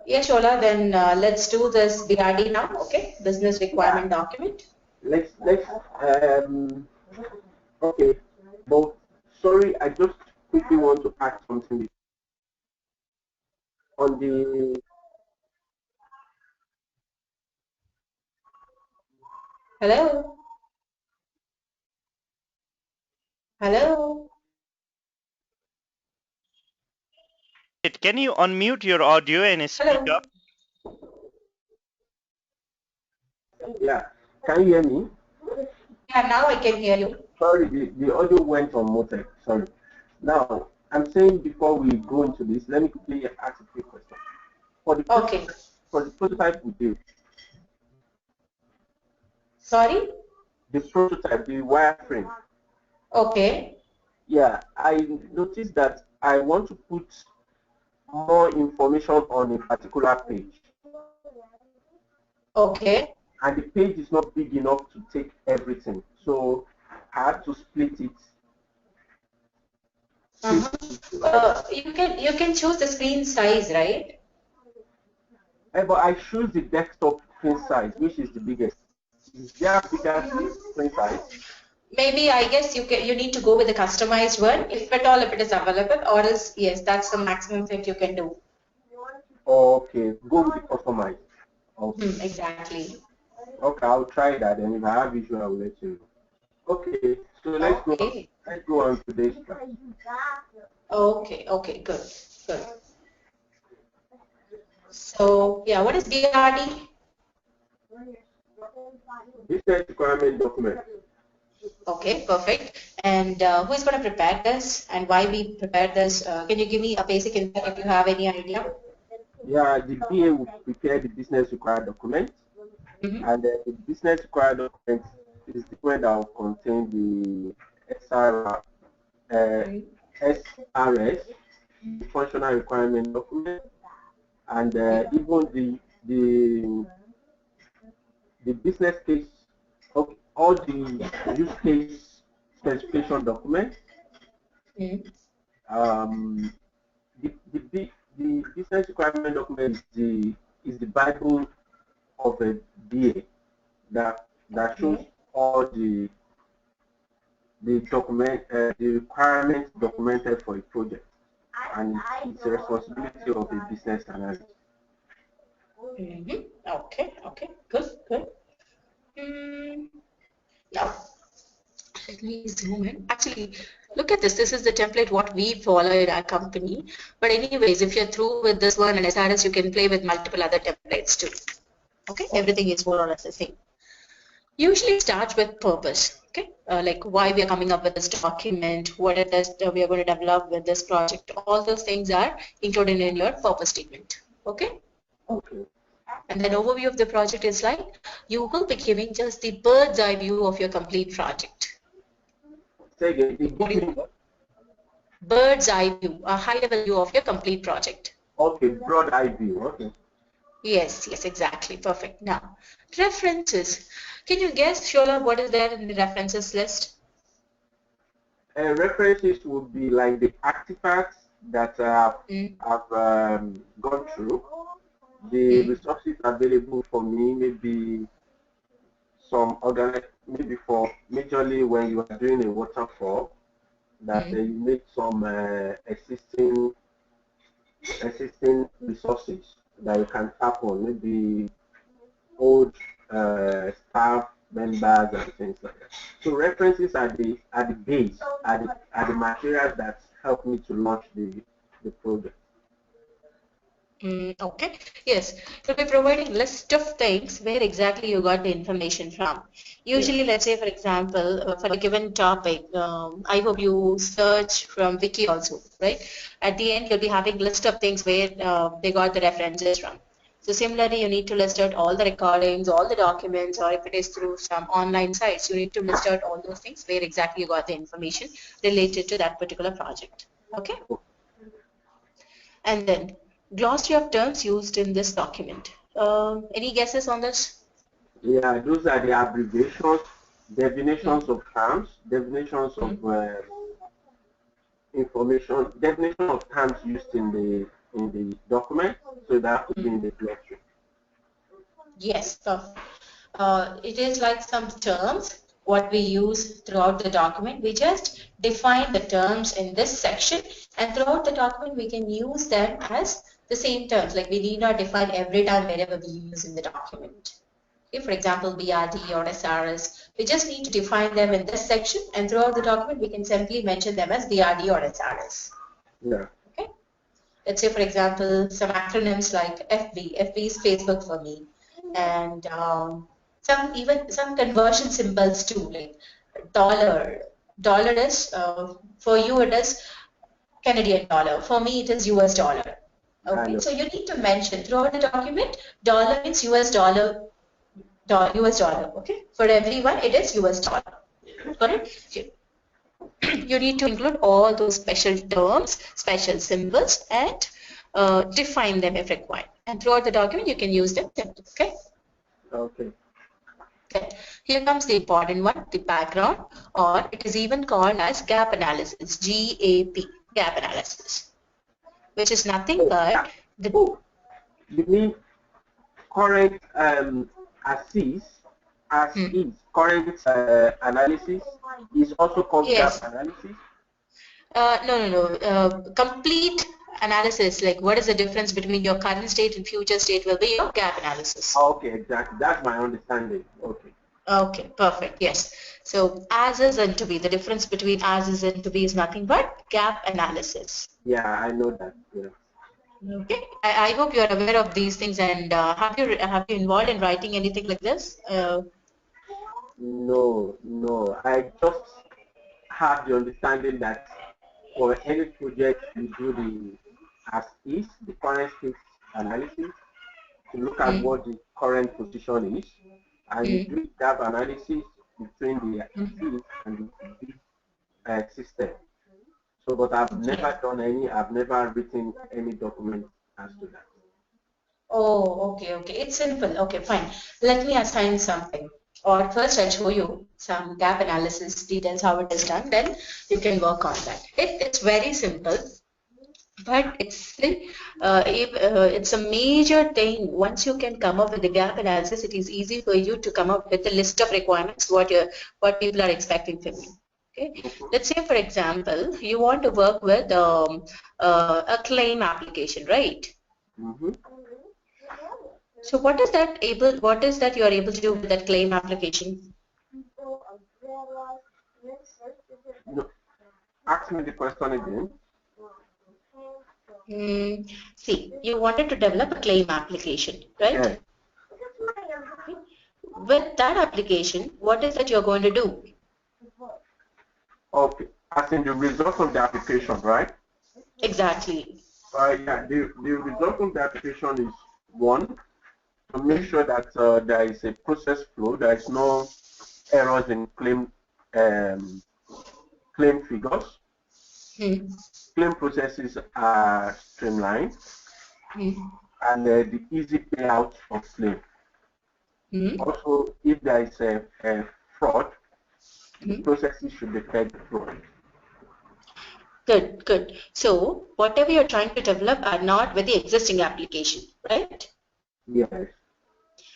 Yeah, Shola, then let's do this BRD now, okay? Business requirement document. Let's okay. But sorry, I just quickly want to add something on the. Hello? Hello? Can you unmute your audio and speak Hello? up? Yeah, can you hear me? Yeah, now I can hear you. Sorry, the audio went on muted. Sorry. Now, I'm saying before we go into this, let me quickly ask a few questions. For the Okay. prototype we do, Sorry? the prototype, the wireframe. Okay. Yeah, I noticed that I want to put more information on a particular page. Okay. And the page is not big enough to take everything. So I had to split it. You can choose the screen size, right? But I choose the desktop screen size, which is the biggest. Is there a bigger screen size? Maybe I guess you need to go with the customized one, if at all if it is available, or else yes, that's the maximum that you can do. Okay, go with the customized. Okay. Exactly. Okay, I'll try that, and if I have issue, I will let you know. Okay, so let's go on to this. Okay, good. So yeah, what is BRD? Business requirement document. Okay, perfect. And who is going to prepare this and why we prepare this? Can you give me a basic insight if you have any idea? Yeah, the BA will prepare the business required document, and the business required document is the one that will contain the SRS, the functional requirement document, and even the business case, all the use case specification documents. The business requirement document is the Bible of a BA that shows all the requirements documented for a project, and it's the responsibility of a business analyst. Okay, good. Now, let me zoom in. Actually, look at this. This is the template what we follow in our company. But anyways, if you're through with this one and SRS, you can play with multiple other templates too. Okay, everything is more or less the same. Usually it starts with purpose. Okay, like why we are coming up with this document, what it is that we are going to develop with this project. All those things are included in your purpose statement. Okay. And then overview of the project is like you will be giving just the bird's eye view of your complete project. Bird's eye view, a high level view of your complete project. Okay, broad eye view. Okay. Yes, exactly. Perfect. Now, references. Can you guess, Shola, what is there in the references list? References would be like the artifacts that I've gone through, the resources available for me, maybe some maybe for majorly when you are doing a waterfall, that you make some existing resources that you can tap on, maybe old staff members and things like that. So references are the base, are the materials that help me to launch the project. Okay. Yes, you'll be providing list of things where exactly you got the information from. Usually, let's say, for example, for a given topic, I hope you search from Wiki also, right? At the end, you'll be having list of things where they got the references from. So similarly, you need to list out all the recordings, all the documents, or if it is through some online sites, you need to list out all those things where exactly you got the information related to that particular project. Okay? And then glossary of terms used in this document. Any guesses on this? Yeah, those are the abbreviations, definitions of terms, definitions of information, definition of terms used in the in the document, so they have to be in the glossary. Yes, perfect. It is like some terms what we use throughout the document. We just define the terms in this section, and throughout the document we can use them as the same terms. Like we need not define every time wherever we use in the document. Okay, for example, BRD or SRS, we just need to define them in this section, and throughout the document we can simply mention them as BRD or SRS. Yeah. Okay. Let's say, for example, some acronyms like FB. FB is Facebook for me, and some conversion symbols too, like dollar. Dollar is for you it is Canadian dollar. For me it is US dollar. Okay, so you need to mention throughout the document. Dollar means US dollar. US dollar. Okay, for everyone it is US dollar. Correct? You need to include all those special terms, special symbols, and define them if required. And throughout the document, you can use them. Okay. Okay. Okay. Here comes the important one, the background, or it is even called as gap analysis, GAP, gap analysis, which is nothing but the. You mean current assess as is current analysis is also called gap analysis? No. Complete analysis, like what is the difference between your current state and future state, will be your gap analysis. Okay, exactly. That's my understanding. Okay. Okay, perfect. Yes. So as is and to be, the difference between as is and to be is nothing but gap analysis. Yeah, I know that. Yeah. Okay. I hope you are aware of these things, and have you involved in writing anything like this? No. I just have the understanding that for any project you do the as is, the current state analysis, to look at what the current position is, and you do gap analysis between the as is and the be system. So, but I've never done any, I've never written any document as to that. Oh, okay. It's simple. Okay, fine. Let me assign something. Or first I'll show you some gap analysis details, how it is done, then you can work on that. It's very simple, but it's a major thing. Once you can come up with the gap analysis, it is easy for you to come up with a list of requirements, what people are expecting from you. Okay. Let's say, for example, you want to work with a claim application, right? So what is that you are able to do with that claim application? No. Ask me the question again. See, you wanted to develop a claim application, right? Yeah. With that application, what is that you're going to do? Okay, as in the result of the application, right? Exactly. Yeah, the result of the application is one, to make sure that there is a process flow, there is no errors in claim figures. Claim processes are streamlined, and the easy payout of claim. Also, if there is a fraud, the processes should detect the fraud. Good. So whatever you're trying to develop are not with the existing application, right? Yes.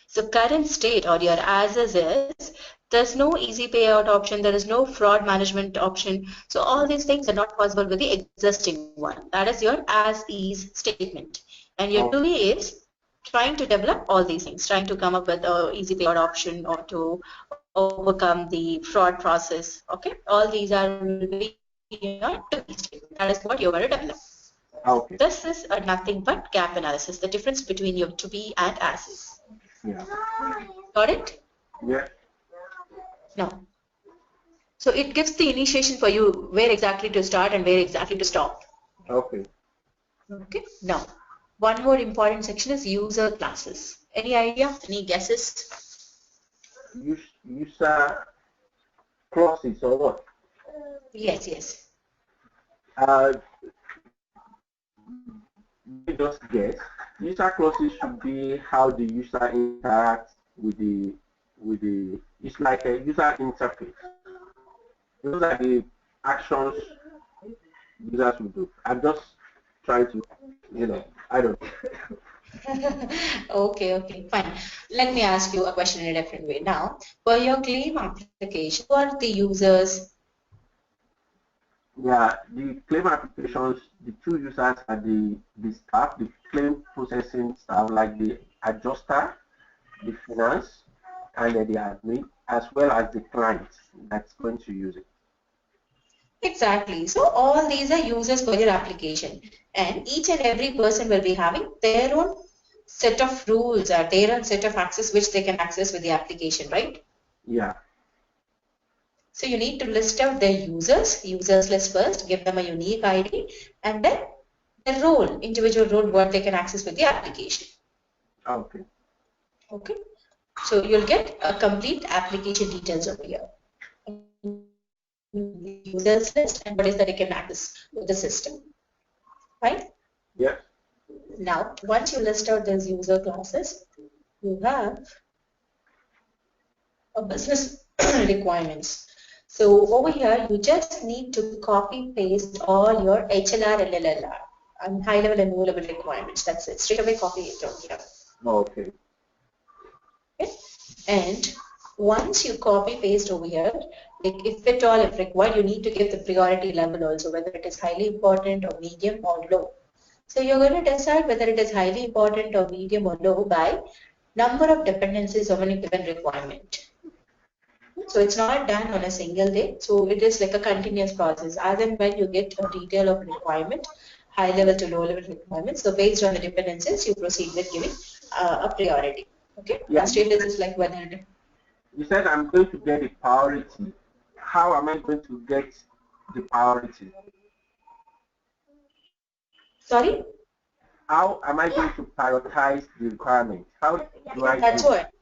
So current state or your as is, there's no easy payout option, there is no fraud management option. So all these things are not possible with the existing one. That is your as is statement. And your to be is trying to develop all these things, trying to come up with an easy payout option or to overcome the fraud process. Okay, all these are will be your to be statement. That is what you're going to develop. Okay. This is nothing but gap analysis, the difference between your to be and as is. Yeah. Got it? Yeah. No. So it gives the initiation for you where exactly to start and where exactly to stop. Okay. Okay. Now, one more important section is user classes. Any idea? Any guesses? User classes or what? Yes. Just guess. User classes should be how the user interacts with the it's like a user interface. Those are the actions users will do. I'm just trying to, I don't. Okay, fine. Let me ask you a question in a different way. Now, for your claim application, who are the users? Yeah, the claim applications, the two users are the staff, the claim processing staff, like the adjuster, the finance, and then the admin, as well as the client that's going to use it. Exactly. So all these are users for your application, and each and every person will be having their own set of rules or their own set of access which they can access with the application, right? Yeah. So you need to list out their users list first, give them a unique ID, and then the role, individual role, what they can access with the application. Okay. Okay. So you'll get a complete application details over here. The users list and what is that they can access with the system. Right? Yeah. Now, once you list out these user classes, you have a business requirements. So over here, you just need to copy paste all your HLR and LLR and high level and low level requirements. That's it. Straight away copy it from here. Okay. Okay. And once you copy paste over here, like if at all if required, you need to give the priority level also, whether it is highly important or medium or low. So you're going to decide whether it is highly important or medium or low by number of dependencies of any given requirement. So it's not done on a single day. So it is like a continuous process. As and when you get a detail of requirement, high level to low level requirements. So based on the dependencies, you proceed with giving a priority. Okay. Yeah. Status is like whether. You said I'm going to get a priority. How am I going to get the priority? Sorry? How am I going to prioritize the requirement? How do I That's do? what.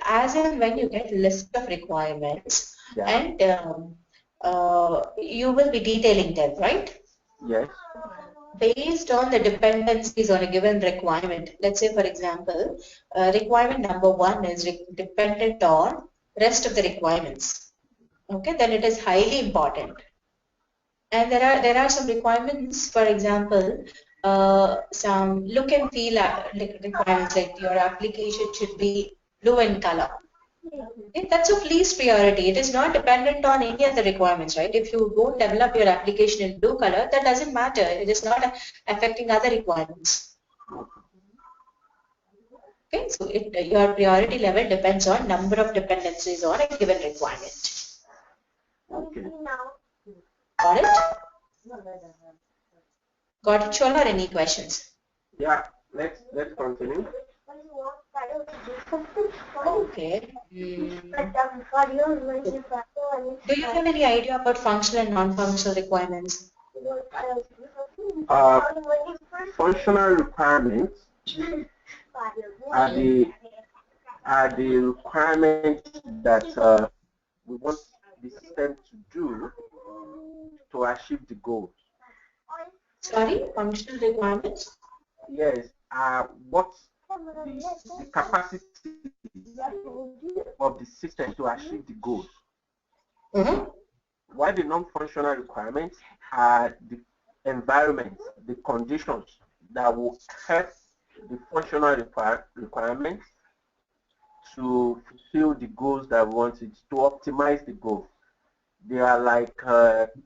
As and when you get list of requirements, Yeah. and you will be detailing them, right? Yes. Based on the dependencies on a given requirement. Let's say, for example, requirement number 1 is dependent on rest of the requirements. Okay, then it is highly important. And there are some requirements, for example, some look and feel requirements, like your application should be blue in color. Okay, that's of least priority. It is not dependent on any other requirements, right? If you don't develop your application in blue color, that doesn't matter. It is not affecting other requirements. Okay, so your priority level depends on number of dependencies on a given requirement. Okay. Got it? Got it, Shola, or any questions? Yeah, let's continue. Okay. Do you have any idea about functional and non-functional requirements? Functional requirements are the requirements that we want the system to do to achieve the goals. Sorry, functional requirements? Yes, what the capacity of the system to achieve the goals. While the non-functional requirements are the environment, the conditions that will help the functional requirements to fulfill the goals that we wanted, to optimize the goal. They are like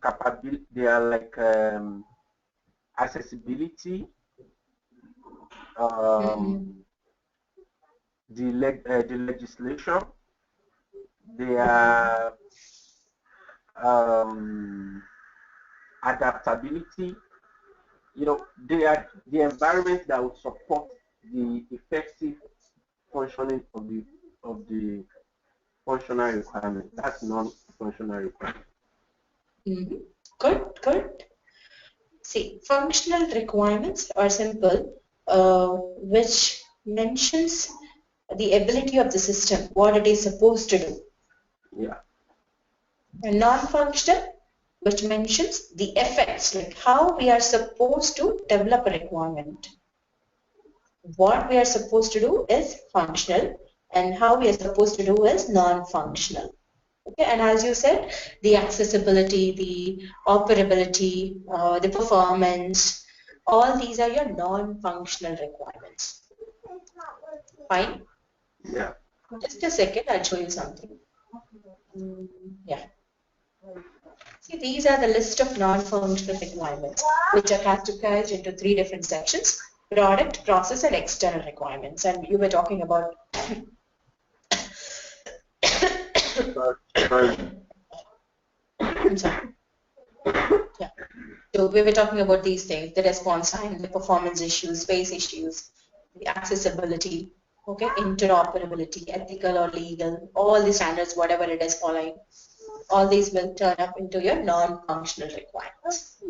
capability. They are like accessibility, the legislation. They are adaptability. They are the environment that will support the effective functioning of the functional requirement. That's non-functional requirement. Good. See, functional requirements are simple, which mentions the ability of the system, what it is supposed to do. Yeah. And non-functional, which mentions the effects, like how we are supposed to develop a requirement. What we are supposed to do is functional, and how we are supposed to do is non-functional. Okay, and as you said, the accessibility, the operability, the performance, All these are your non-functional requirements. Fine? Yeah. Just a second, I'll show you something. Yeah. See, these are the list of non-functional requirements, which are categorized into 3 different sections: product, process, and external requirements. And you were talking about Sorry. I'm sorry. Yeah. So we were talking about these things: the response time, the performance issues, space issues, the accessibility, okay, interoperability, ethical or legal, all the standards, whatever it is following. All these will turn up into your non-functional requirements.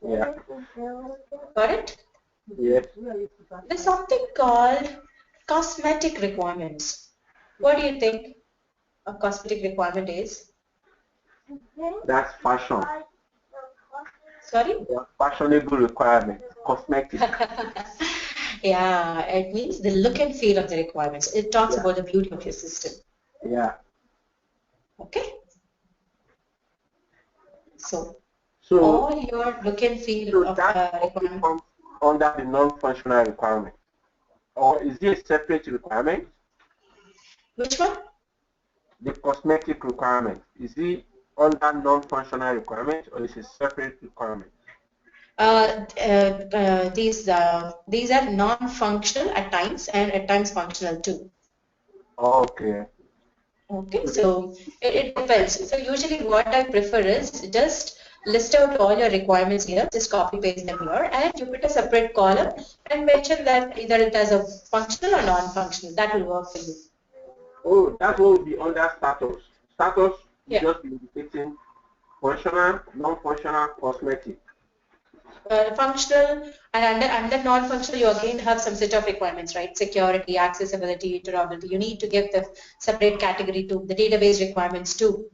Yeah. Got it? Yes. There's something called cosmetic requirements. What do you think a cosmetic requirement is? That's fashion. Sorry? Yeah, fashionable requirement. Cosmetic. Yeah, it means the look and feel of the requirements. It talks Yeah. about the beauty of your system. Yeah. Okay? So So all your look and feel of that requirement. comes under the non-functional requirement, or is it a separate requirement? Which one? The cosmetic requirement, is it under non-functional requirement, or is it a separate requirement? These are non-functional at times and at times functional too. Okay. Okay, so it depends. So usually what I prefer is just list out all your requirements here, just copy paste them here, and you put a separate column and mention that either it has a functional or non-functional. That will work for you. Oh, that will be under status. Status will Yeah. just be indicating functional, non-functional, cosmetic. Functional and under non-functional, you again have some set of requirements, right? Security, accessibility, interoperability. You need to give the separate category to the database requirements too.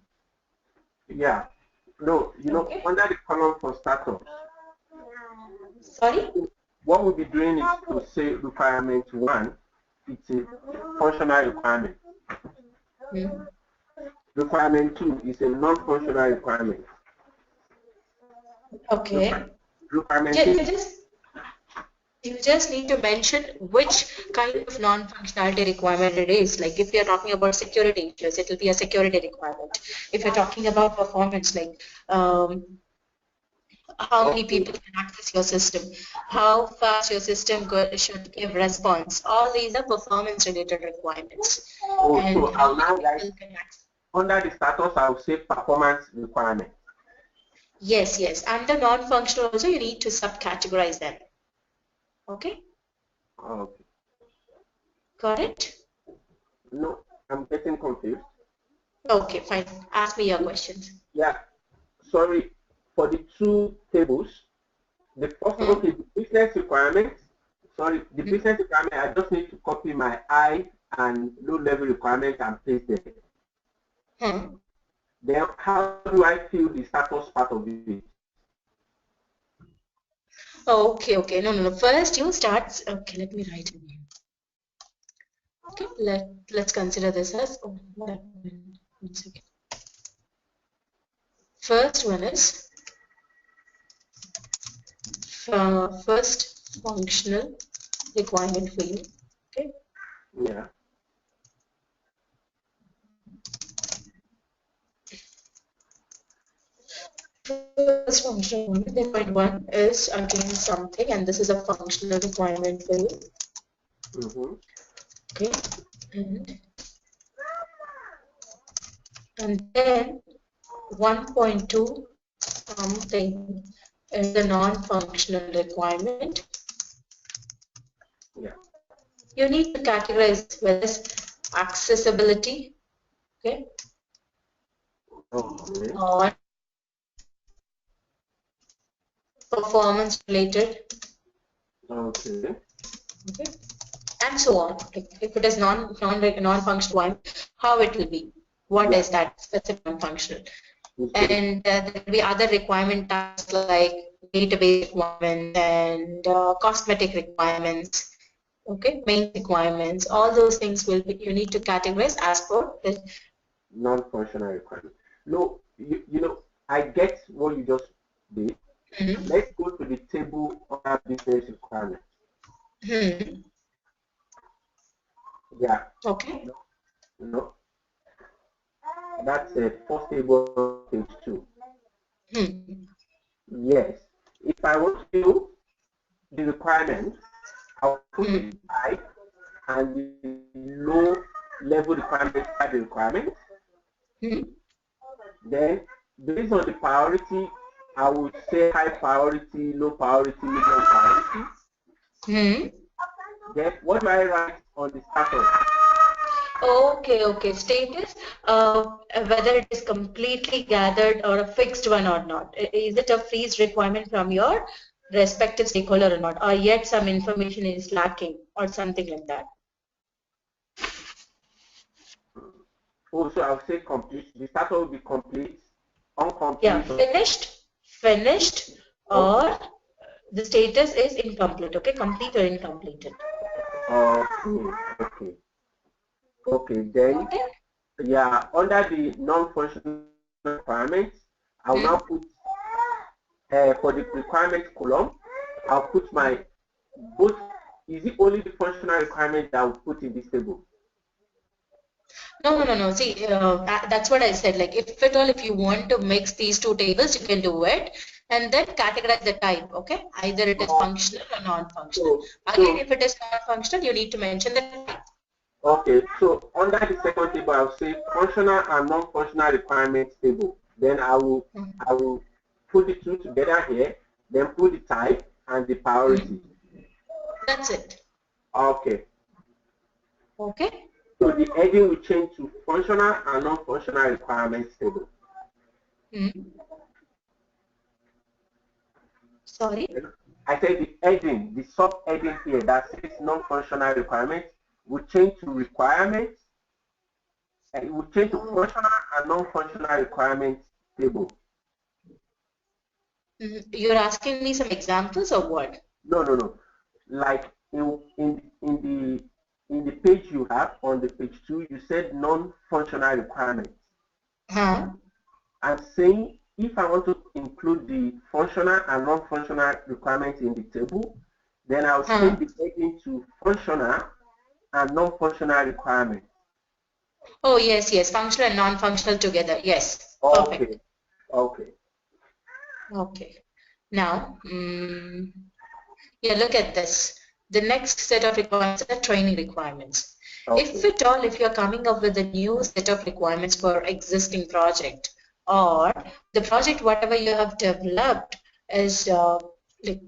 Yeah. No, you know, Okay. under the column for status. Sorry? What we'll be doing is to say requirement 1, it's a functional requirement. Requirement 2 is a non-functional requirement. Okay. Requirement You just need to mention which kind of non-functionality requirement it is. Like if you're talking about security issues, it will be a security requirement. If you're talking about performance, like how many people can access your system, how fast your system should give response. All these are performance-related requirements. Oh, and so how now, many guys, people can access. under the status, I'll say performance requirement. Yes, yes. Under non-functional also, you need to subcategorize them. Okay? Okay. Got it? No, I'm getting confused. Okay, fine. Ask me your questions. Yeah. Sorry, for the 2 tables, the first one, okay, the business requirement. Sorry, the business requirement, I just need to copy my high and low level requirement and paste them. Then how do I fill the status part of it? Okay, okay. No. First you start. Okay, let me write it. Okay, let's consider this as 1 second. First one is first functional requirement for you. Okay. Yeah. First functional requirement. Then point 1 is again something, and this is a functional requirement for you. Okay, and then 1.2 something is a non-functional requirement. Yeah. You need to categorize whether it's accessibility, okay, or performance related, okay, and so on. If it is non-functional one, how it will be? What is that specific non-functional? And there will be other requirement types like database requirements and cosmetic requirements, okay, main requirements. All those things will be, you need to categorize as per the non-functional requirement. No, you know, I get what you just did. Let's go to the table under business requirements. Yeah. Okay. No. That's a first table, page 2. Yes. If I want to do the requirements, I'll put the type and the low level requirements by the requirements. Then, based on the priority, I would say high priority, low priority, medium priority. Then, what do I write on the status? Okay. Status, whether it is completely gathered or a fixed one or not. Is it a freeze requirement from your respective stakeholder or not? Or yet some information is lacking or something like that? Also, I'll say complete. The status will be complete, incomplete. Yeah, finished, or the status is incomplete. Okay, complete or incompleted. Okay. Then, yeah, under the non-functional requirements, I will now put for the requirements column, I'll put my both. Is it only the functional requirements that I will put in this table? No. See, that's what I said. Like, if at all, if you want to mix these two tables, you can do it, and then categorize the type. Okay, either it is functional or non-functional. Again, if it is non-functional, you need to mention the type. Okay, so under the second table, I'll say functional and non-functional requirements table. Then I will put the two together here. Then put the type and the priority. That's it. Okay. Okay. So the heading will change to functional and non-functional requirements table. Sorry? I said the heading, the sub-heading here that says non-functional requirements will change to requirements, and it will change to functional and non-functional requirements table. You're asking me some examples or what? No. Like in the page you have on the page 2, you said non-functional requirements. I'm saying if I want to include the functional and non-functional requirements in the table, then I'll change the heading to functional and non-functional requirements. Oh, yes. Functional and non-functional together. Yes. Okay. Perfect. Okay. Now, yeah, look at this. The next set of requirements are training requirements. If at all, if you're coming up with a new set of requirements for existing project, or the project whatever you have developed is like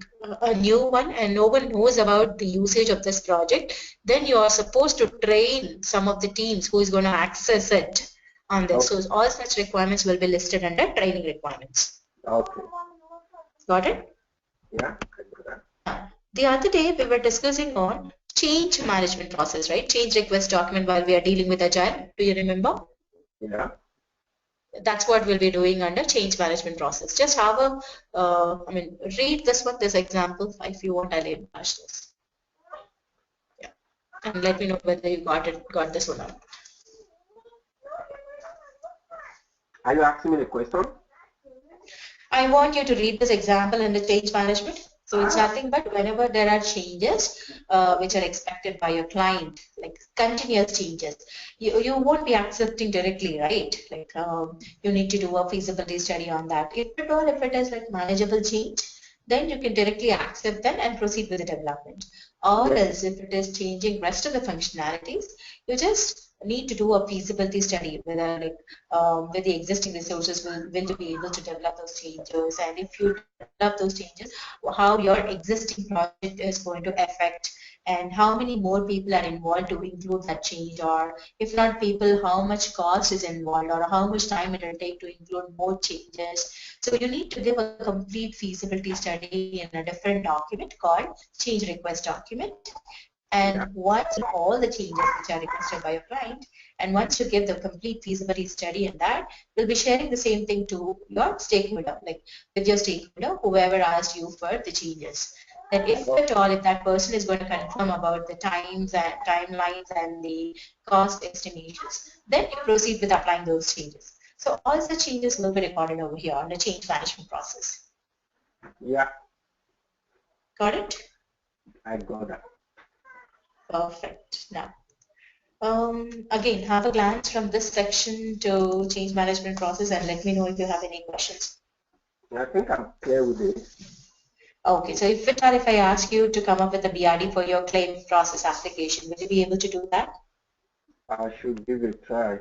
a new one and no one knows about the usage of this project, then you are supposed to train some of the teams who is going to access it on this. So all such requirements will be listed under training requirements. Okay. Got it? Yeah. The other day we were discussing on change management process, right? Change request document while we are dealing with Agile. Do you remember? Yeah. That's what we'll be doing under change management process. Just have a, read this example. If you want, I'll flash this. Yeah. And let me know whether you got this or not. Are you asking me the question? I want you to read this example in the change management. So it's nothing but whenever there are changes which are expected by your client, like continuous changes, you won't be accepting directly, right? Like you need to do a feasibility study on that. If it is like manageable change, then you can directly accept them and proceed with the development. Or else if it is changing rest of the functionalities, you just need to do a feasibility study whether like with the existing resources will be able to develop those changes, and if you develop those changes, how your existing project is going to affect and how many more people are involved to include that change, or if not people, how much cost is involved or how much time it will take to include more changes. So you need to give a complete feasibility study in a different document called change request document. And once all the changes which are requested by your client, and once you give the complete feasibility study in that, you'll be sharing the same thing to your stakeholder, like with your stakeholder, whoever asked you for the changes. Then if at all, if that person is going to confirm about the times and timelines and the cost estimations, then you proceed with applying those changes. So all the changes will be recorded over here on the change management process. Yeah. Got it? I got that. Perfect. Now, again, have a glance from this section to change management process and let me know if you have any questions. I think I'm clear with this. Okay, so if I ask you to come up with a BRD for your claim process application, will you be able to do that? I should give it a try.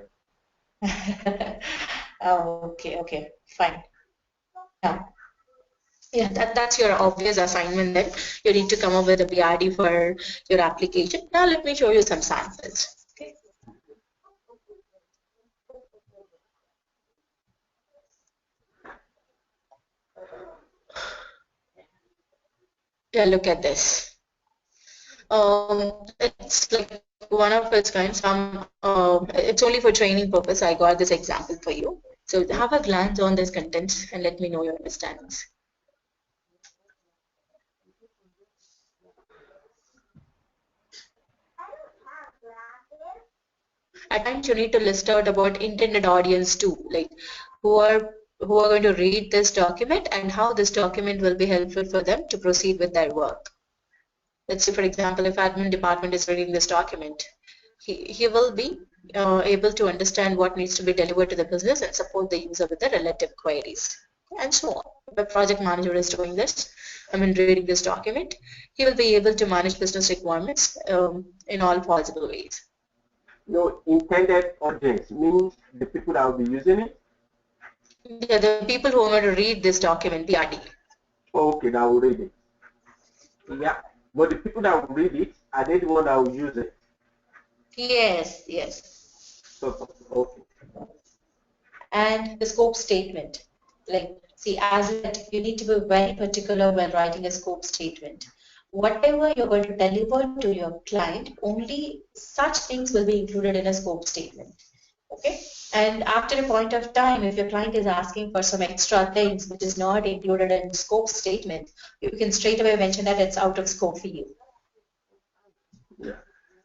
Okay, fine. Now, yeah, that's your obvious assignment then. You need to come up with a BRD for your application. Now let me show you some samples. Okay. Yeah, look at this. It's like one of its kind. It's only for training purpose. I got this example for you. So have a glance on this contents and let me know your understandings. At times you need to list out about intended audience too, like who are going to read this document and how this document will be helpful for them to proceed with their work. Let's say, for example, if admin department is reading this document, he will be able to understand what needs to be delivered to the business and support the user with the relative queries, and so on. If a project manager is doing this, reading this document, he will be able to manage business requirements in all possible ways. No, intended audience means the people that will be using it? Yeah, the people who are going to read this document, BRD. Okay, that will read it. Yeah, but the people that will read it, are they the one that will use it? Yes. Okay. And the scope statement. Like, see, as you need to be very particular when writing a scope statement. Whatever you're going to deliver to your client, only such things will be included in a scope statement. Okay? And after a point of time, if your client is asking for some extra things which is not included in scope statement, you can straight away mention that it's out of scope for you. Yeah.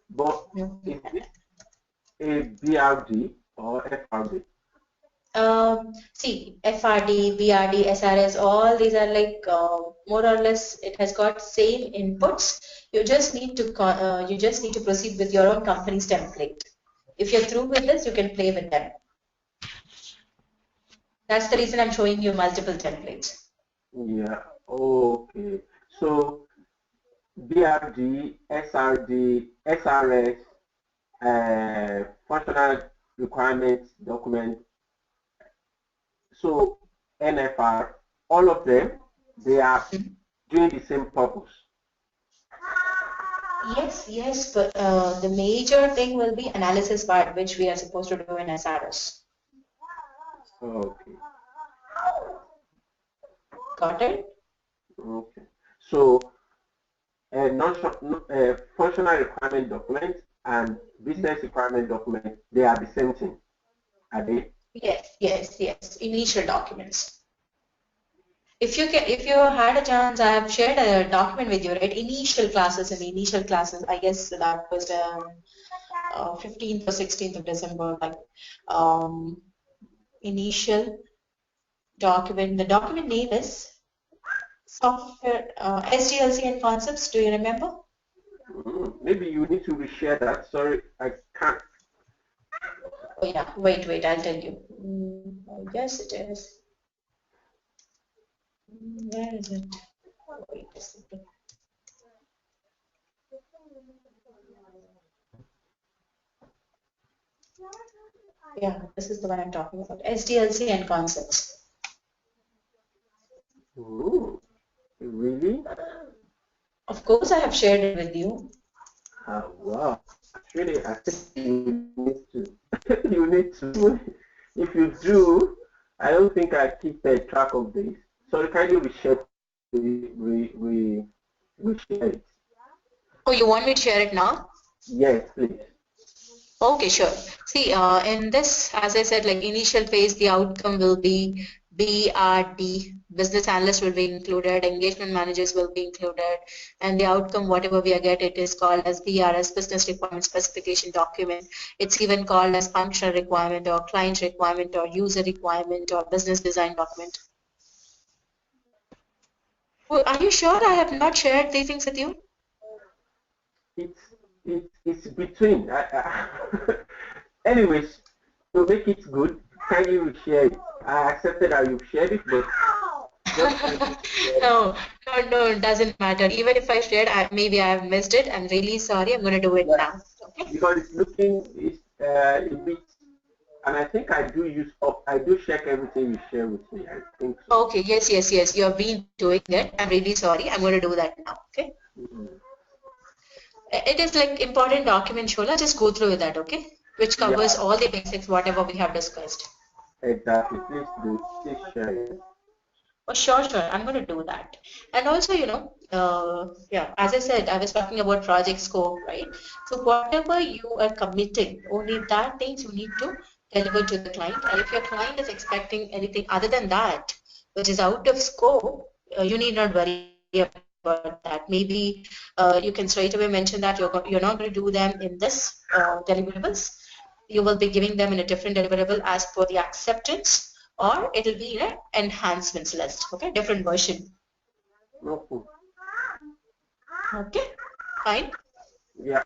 But is it a BRD or FRD? See, FRD, BRD, SRS, all these are like more or less it has got same inputs. You just need to proceed with your own company's template. If you're through with this, you can play with them. That's the reason I'm showing you multiple templates. Yeah. Okay. So BRD, SRD, SRS, functional requirements document. So NFR, all of them, they are doing the same purpose. Yes, but the major thing will be analysis part, which we are supposed to do in SRS. Okay. Got it? Okay. So functional requirement document and business requirement document, they are the same thing, are they? Yes. Initial documents. If you had a chance, I have shared a document with you, right? Initial classes. I guess that was 15th or 16th of December. Like initial document. The document name is software SDLC and concepts. Do you remember? Maybe you need to reshare that. Sorry, I can't. Oh yeah. Wait. I'll tell you. I guess it is. Where is it? Wait a second. Yeah, this is the one I'm talking about. SDLC and concepts. Ooh, really? Of course, I have shared it with you. Oh, wow. Actually, I think you need to. You need to. If you do, I don't think I keep track of this. So can you reshare? Reshare it. Oh, you want me to share it now? Yes, please. Okay, sure. See, in this, as I said, like initial phase, the outcome will be BRD, business analyst will be included, engagement managers will be included, and the outcome, whatever we get, it is called as BRS, business requirement specification document. It's even called as functional requirement or client requirement or user requirement or business design document. Oh, are you sure I have not shared these things with you? It's between. Anyways, to make it good, can you share it? I accepted that you've shared it, but just kindly share it. No, no, it doesn't matter. Even if I shared, maybe I have missed it. I'm really sorry. I'm going to do it Yeah, now. Okay. because it's a bit, and I think I do check everything you share with me. I think so. Okay. Yes, yes, yes. You have been doing it. I'm really sorry. I'm going to do that now. Okay. Mhm. It is like important document, Shola. Just go through with that. Okay. Which covers Yeah, all the basics, whatever we have discussed. exactly. Please do. Please share it. Oh, sure, sure. I'm going to do that. And also, yeah, as I said, I was talking about project scope, right? So whatever you are committing, only that things you need to deliver to the client. And if your client is expecting anything other than that, which is out of scope, you need not worry about that. Maybe you can straight away mention that you're not going to do them in this deliverables. You will be giving them in a different deliverable as per the acceptance, or it will be in an enhancements list. Okay, different version. Okay. Okay, fine. Yeah.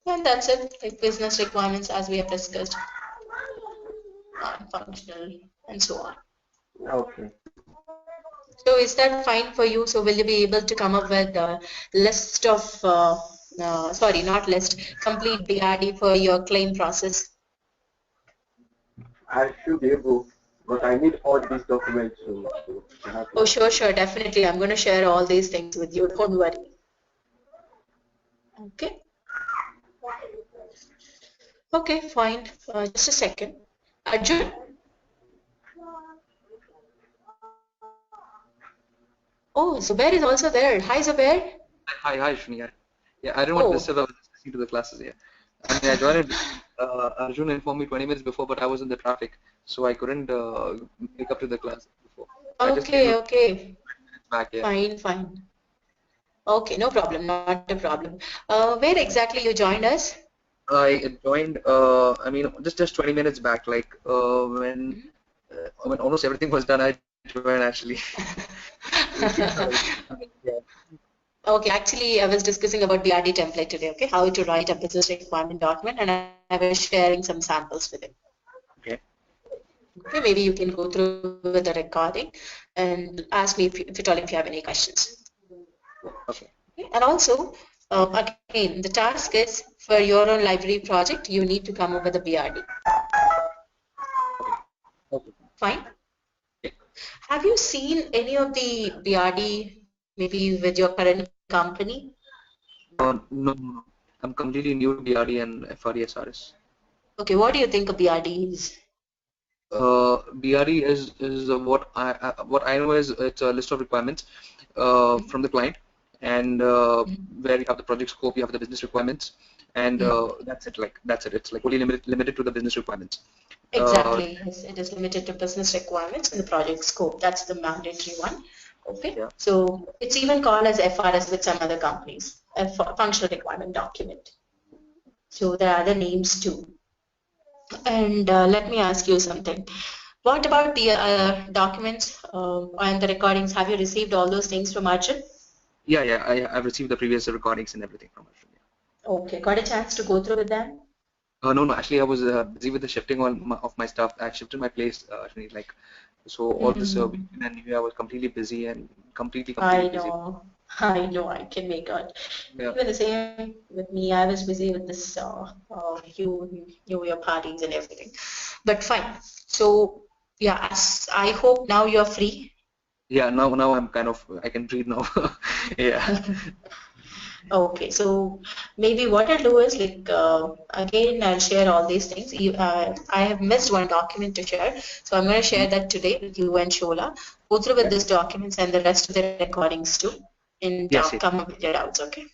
And that's it, like business requirements as we have discussed, non-functional, and so on. Okay. So is that fine for you? So will you be able to come up with a list of, sorry, not list, complete BRD for your claim process? I should be able, but I need all these documents to have Oh, my. sure, sure, definitely. I'm going to share all these things with you. Don't worry. Okay. Okay, fine. Just a second. Arjun? Oh, Zubair is also there. Hi, Zubair. Hi, Shuni. Yeah, I didn't want to Oh, disturb. I was listening to the classes. Yeah, I mean, I joined. Arjun informed me 20 minutes before, but I was in the traffic, so I couldn't make up to the class before. I just came okay, okay. back. Yeah, Fine, fine. Okay, no problem, not a problem. Where exactly you joined us? I joined. I mean, just 20 minutes back, like when almost everything was done, I joined actually. Yeah. Okay, actually, I was discussing about BRD template today, okay? How to write a business requirement document, and I was sharing some samples with him. Okay. Okay, maybe you can go through with the recording and ask me if at all if you have any questions. Okay. Okay? And also, again, the task is for your own library project, you need to come up with a BRD. Okay. Fine. Yeah. Have you seen any of the BRD maybe with your current company? No. I'm completely new to BRD and FRESRS. Okay, what do you think a BRD is? BRE is what I know is it's a list of requirements from the client, and where you have the project scope, you have the business requirements, and that's it. Like that's it. It's like only limited to the business requirements. Uh, Exactly, yes, it is limited to business requirements and the project scope. That's the mandatory one. Okay, yeah. so it's even called as FRS with some other companies, a functional requirement document. So there are other names too. And let me ask you something. What about the documents and the recordings? Have you received all those things from Arjun? Yeah. I've received the previous recordings and everything from Ashwin. Okay, got a chance to go through with them? No. Actually, I was busy with the shifting of my stuff. I shifted my place. Ashwini, like so, all this Mm, weekend and New Year, I was completely busy and completely I busy. know, I know, I can make out. Yeah. Even the same with me, I was busy with this New Year parties and everything. But fine. So yeah, I hope now you're free. Yeah. Now I'm kind of I can breathe now. Yeah. Okay, so maybe what I'll do is like again I'll share all these things. I have missed one document to share, so I'm going to share that today with you and Shola. Go through with Yeah. these documents and the rest of the recordings too, and Yes. come up with your doubts. Okay?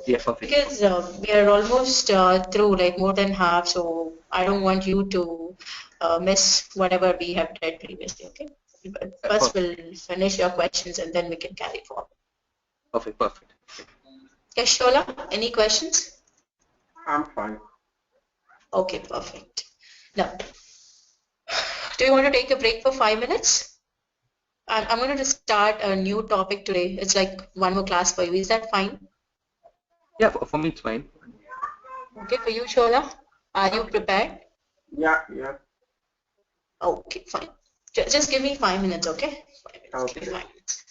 Yeah. Perfect. Because we are almost through, like more than half, so I don't want you to miss whatever we have did previously. Okay? But first, Perfect. we'll finish your questions and then we can carry forward. Perfect. Yes, Shola, any questions? I'm fine. Okay, perfect. Now, do you want to take a break for 5 minutes? I'm going to start a new topic today. It's like one more class for you. Is that fine? Yeah, for me it's fine. Okay, for you, Shola? Are you prepared? Yeah. Okay, fine. Just give me 5 minutes, okay? 5 minutes. Give me Okay. 5 minutes.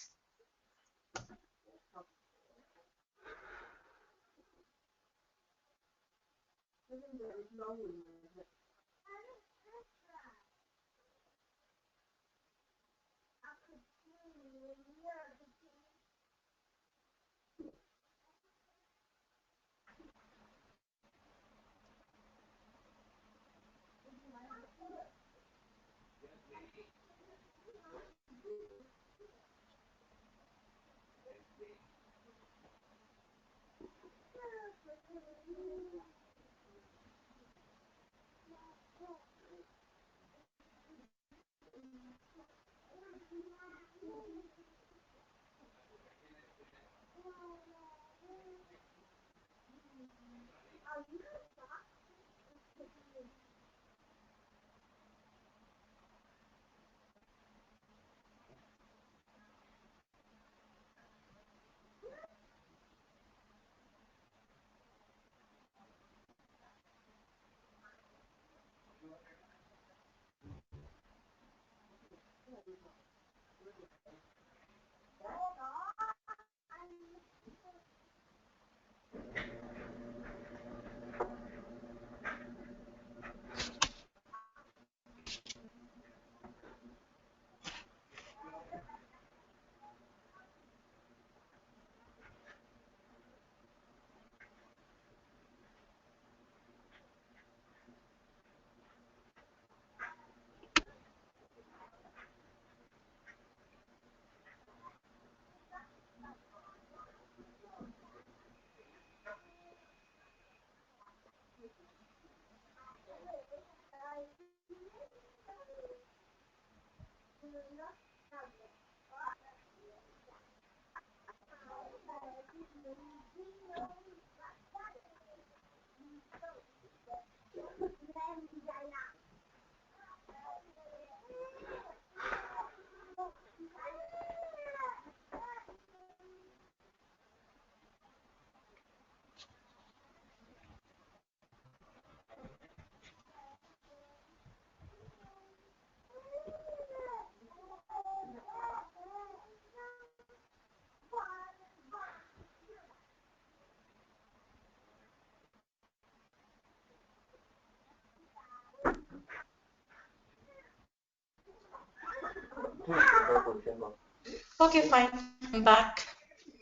Okay, fine. I'm back.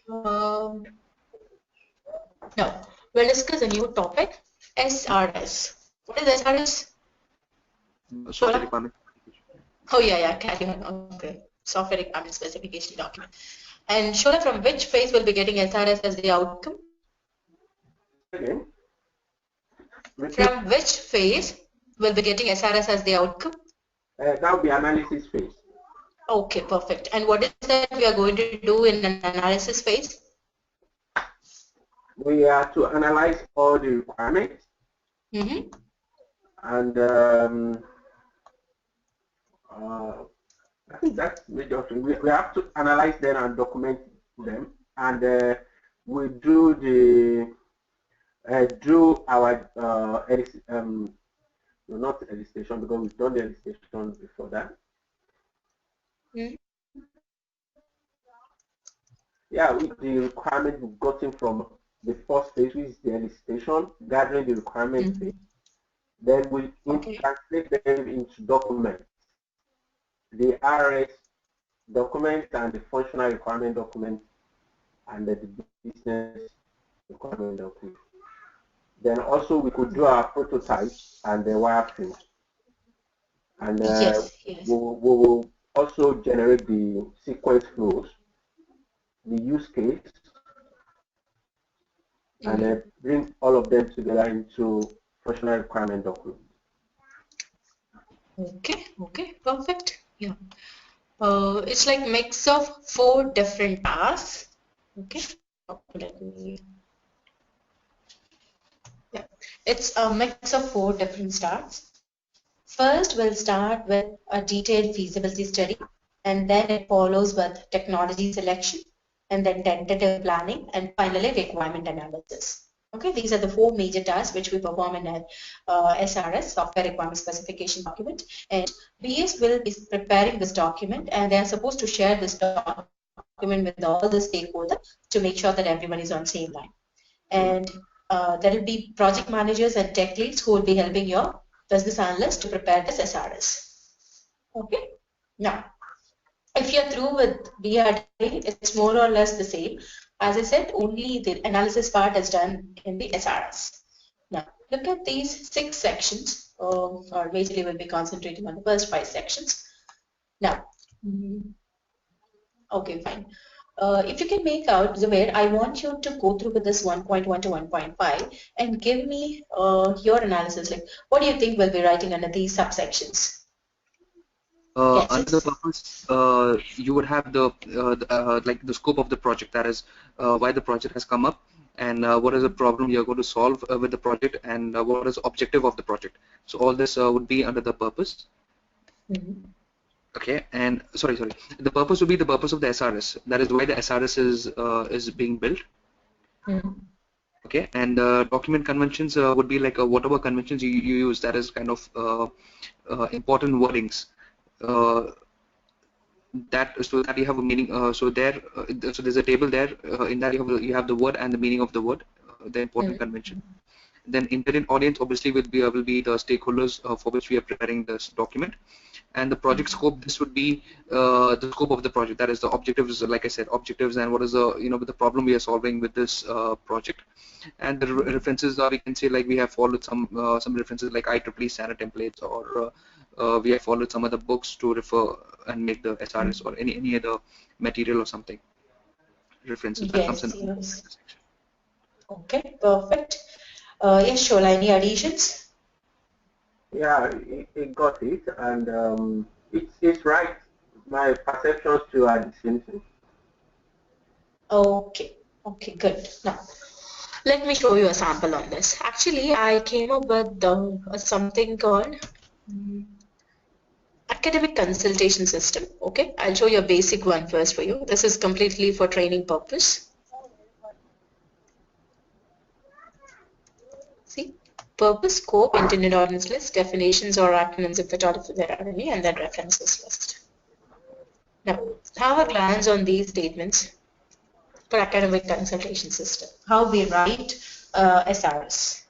Now, we'll discuss a new topic, SRS. What is SRS? Software Shola? requirement. Oh, yeah, carry on. Okay. Software requirement specification document. And Shola, from which phase will be getting SRS as the outcome? Again. From which phase will be getting SRS as the outcome? That will be analysis phase. Okay, perfect. And what is that we are going to do in an analysis phase? We are to analyze all the requirements, and I think that's major thing. We have to analyze them and document them, and we do our not illustration, because we've done the illustration before that. Yeah, with the requirement we've gotten from the first phase, which is the illustration, gathering the requirement phase. Then we translate them into documents, the RS document and the functional requirement document, and the business requirement document. Then also we could do our prototypes and the wireframes. And we will also generate the sequence flows, the use case, and then bring all of them together into functional requirement document. Okay, perfect. Yeah. It's like mix of 4 different tasks. Okay. Yeah. It's a mix of 4 different starts. First, we'll start with a detailed feasibility study. and then it follows with technology selection, and then tentative planning, and finally requirement analysis. Okay, these are the 4 major tasks which we perform in an SRS, Software Requirement Specification document, and BS will be preparing this document, and they are supposed to share this document with all the stakeholders to make sure that everyone is on same line. And there will be project managers and tech leads who will be helping your business analyst to prepare this SRS. Okay, now if you're through with BRD, it's more or less the same. As I said, only the analysis part is done in the SRS. Now, look at these 6 sections, or majorly we'll be concentrating on the first 5 sections. Now, okay, fine. If you can make out, Zubair, I want you to go through with this 1.1 to 1.5 and give me your analysis. Like, what do you think we'll be writing under these subsections? Under the purpose, you would have the like the scope of the project, that is why the project has come up, and what is the problem you're going to solve with the project, and what is the objective of the project. So all this would be under the purpose. Okay, and sorry, the purpose would be the purpose of the SRS. That is why the SRS is being built. Okay, and document conventions would be like whatever conventions you use, that is kind of important wordings. That so that you have a meaning. So there's a table there. In that you have the word and the meaning of the word, the important convention. Then intended audience obviously will be the stakeholders for which we are preparing this document, and the project scope. This would be the scope of the project. That is the objectives, like I said, objectives, and what is the the problem we are solving with this project. And the references are, we can say, like we have followed some references like IEEE standard templates, or we have followed some other books to refer and make the SRS, or any other material or something references that comes in. Yes. Okay, perfect. Yes, Shola, any additions? Yeah, it got it, and it's right. My perceptions too are the same thing. Okay, good. Now, let me show you a sample on this. Actually, I came up with something called academic consultation system. Okay, I'll show you a basic one first for you. This is completely for training purpose. See, purpose, scope, intended audience list, definitions or acronyms if at all if there are any, and then references list. Now, have a glance on these statements for academic consultation system. How we write SRS.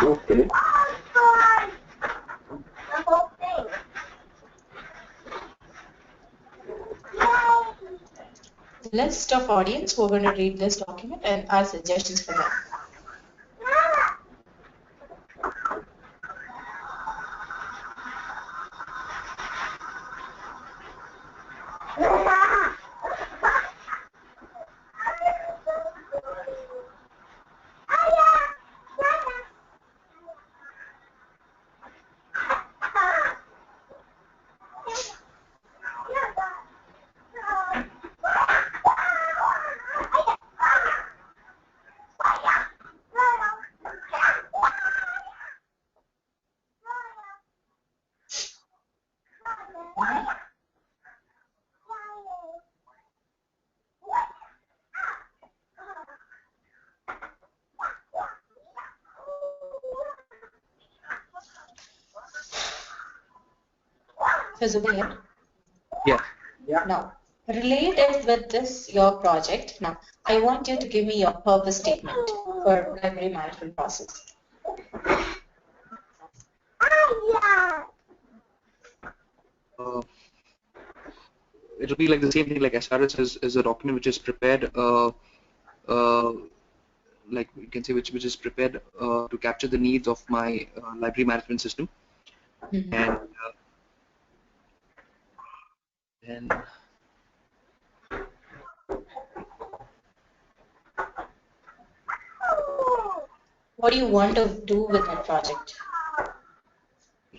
Okay. List of audience who are going to read this document and our suggestions for them. Yeah. Now, related with this, your project. Now, I want you to give me your purpose statement for library management process. It'll be like the same thing. Like SRS is a document which is prepared, like you can say, which is prepared to capture the needs of my library management system, and then what do you want to do with that project?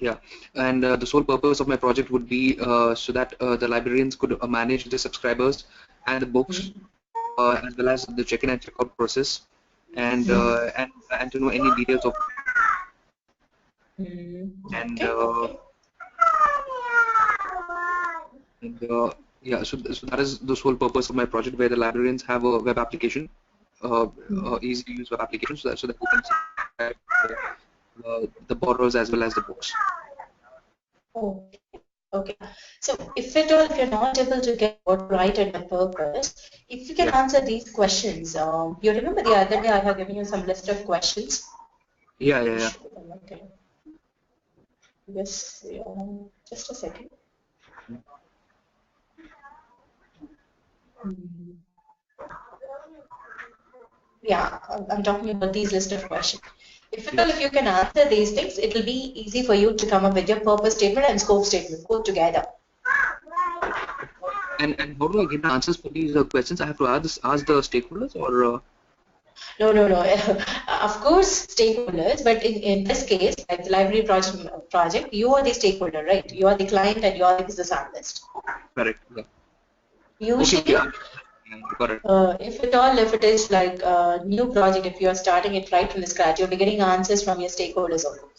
yeah, and the sole purpose of my project would be so that the librarians could manage the subscribers and the books, as well as the check-in and check-out process, and to know any details of and yeah, so that is the sole purpose of my project, where the librarians have a web application, easy to use web application, so that we can see the borrowers as well as the books. Okay. So if at all, if you're not able to get what right at the purpose, if you can answer these questions, you remember the other day I have given you some list of questions. Yeah. Okay. Yes. Just a second. Yeah, I'm talking about these list of questions. If you can answer these things, it will be easy for you to come up with your purpose statement and scope statement put together. And how do I get the answers for these questions? I have to ask the stakeholders, or? No. Of course, stakeholders, but in this case, like the library project, you are the stakeholder, right? You are the client and you are the business analyst. Correct. Yeah. Usually, correct. if it is like a new project, if you are starting it right from the scratch, you'll be getting answers from your stakeholders also.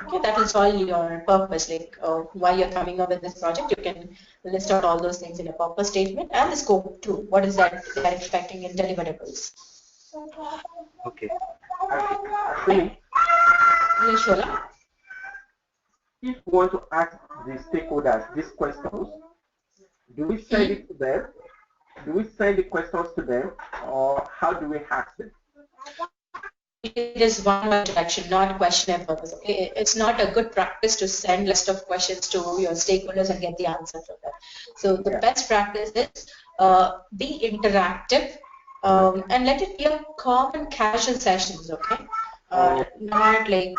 Okay, that will solve your purpose, like why you're coming up with this project. You can list out all those things in a purpose statement and the scope too. What is that they're expecting in deliverables? Okay. Actually, Shola? if we want to ask the stakeholders these questions, do we send it to them? Do we send the questions to them, or how do we ask them? It is one-way direction, not question and purpose. Okay? It's not a good practice to send list of questions to your stakeholders and get the answer from them. So the best practice is be interactive and let it be a common casual sessions. Okay. Not like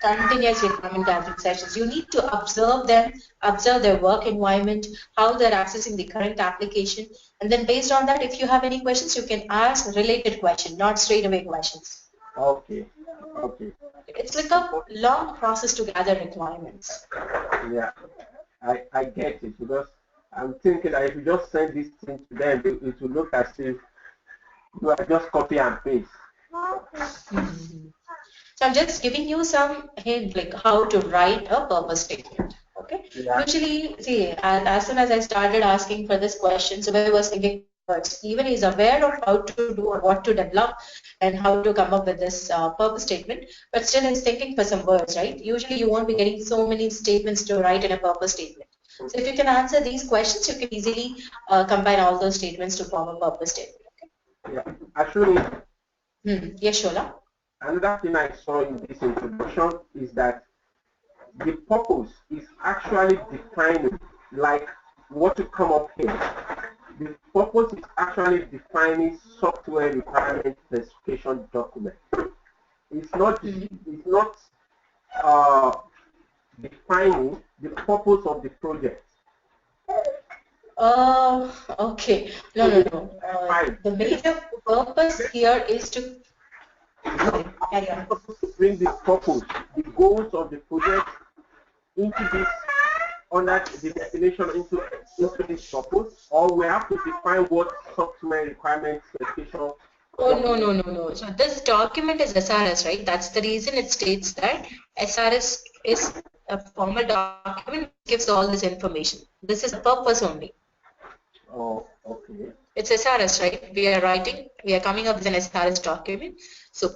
continuous requirement gathering sessions. You need to observe them, observe their work environment, how they're accessing the current application, and then based on that, if you have any questions, you can ask related questions, not straight away questions. Okay. It's like a long process to gather requirements. Yeah, I get it, because I'm thinking that if you just send this thing to them, it will look as if you are just copy and paste. So I'm just giving you some hint, like how to write a purpose statement. Okay. Yeah. Usually, see, as soon as I started asking for this question, so I was thinking, even he's aware of how to do or what to develop and how to come up with this purpose statement, but still he's thinking for some words, right? Usually you won't be getting so many statements to write in a purpose statement. So if you can answer these questions, you can easily combine all those statements to form a purpose statement. Okay? Yeah, actually. Yes, Shola? Another thing I saw in this introduction is that the purpose is actually defining, like what to come up here. The purpose is actually defining software requirement specification document. It's not defining the purpose of the project. Okay. No. The major purpose here is to bring the purpose, the goals of the project into this, under the definition into this purpose, or we have to define what software requirement specification. Oh, no. So this document is SRS, right? That's the reason it states that SRS is a formal document which gives all this information. This is the purpose only. Oh, okay. It's SRS, right? We are coming up with an SRS document. So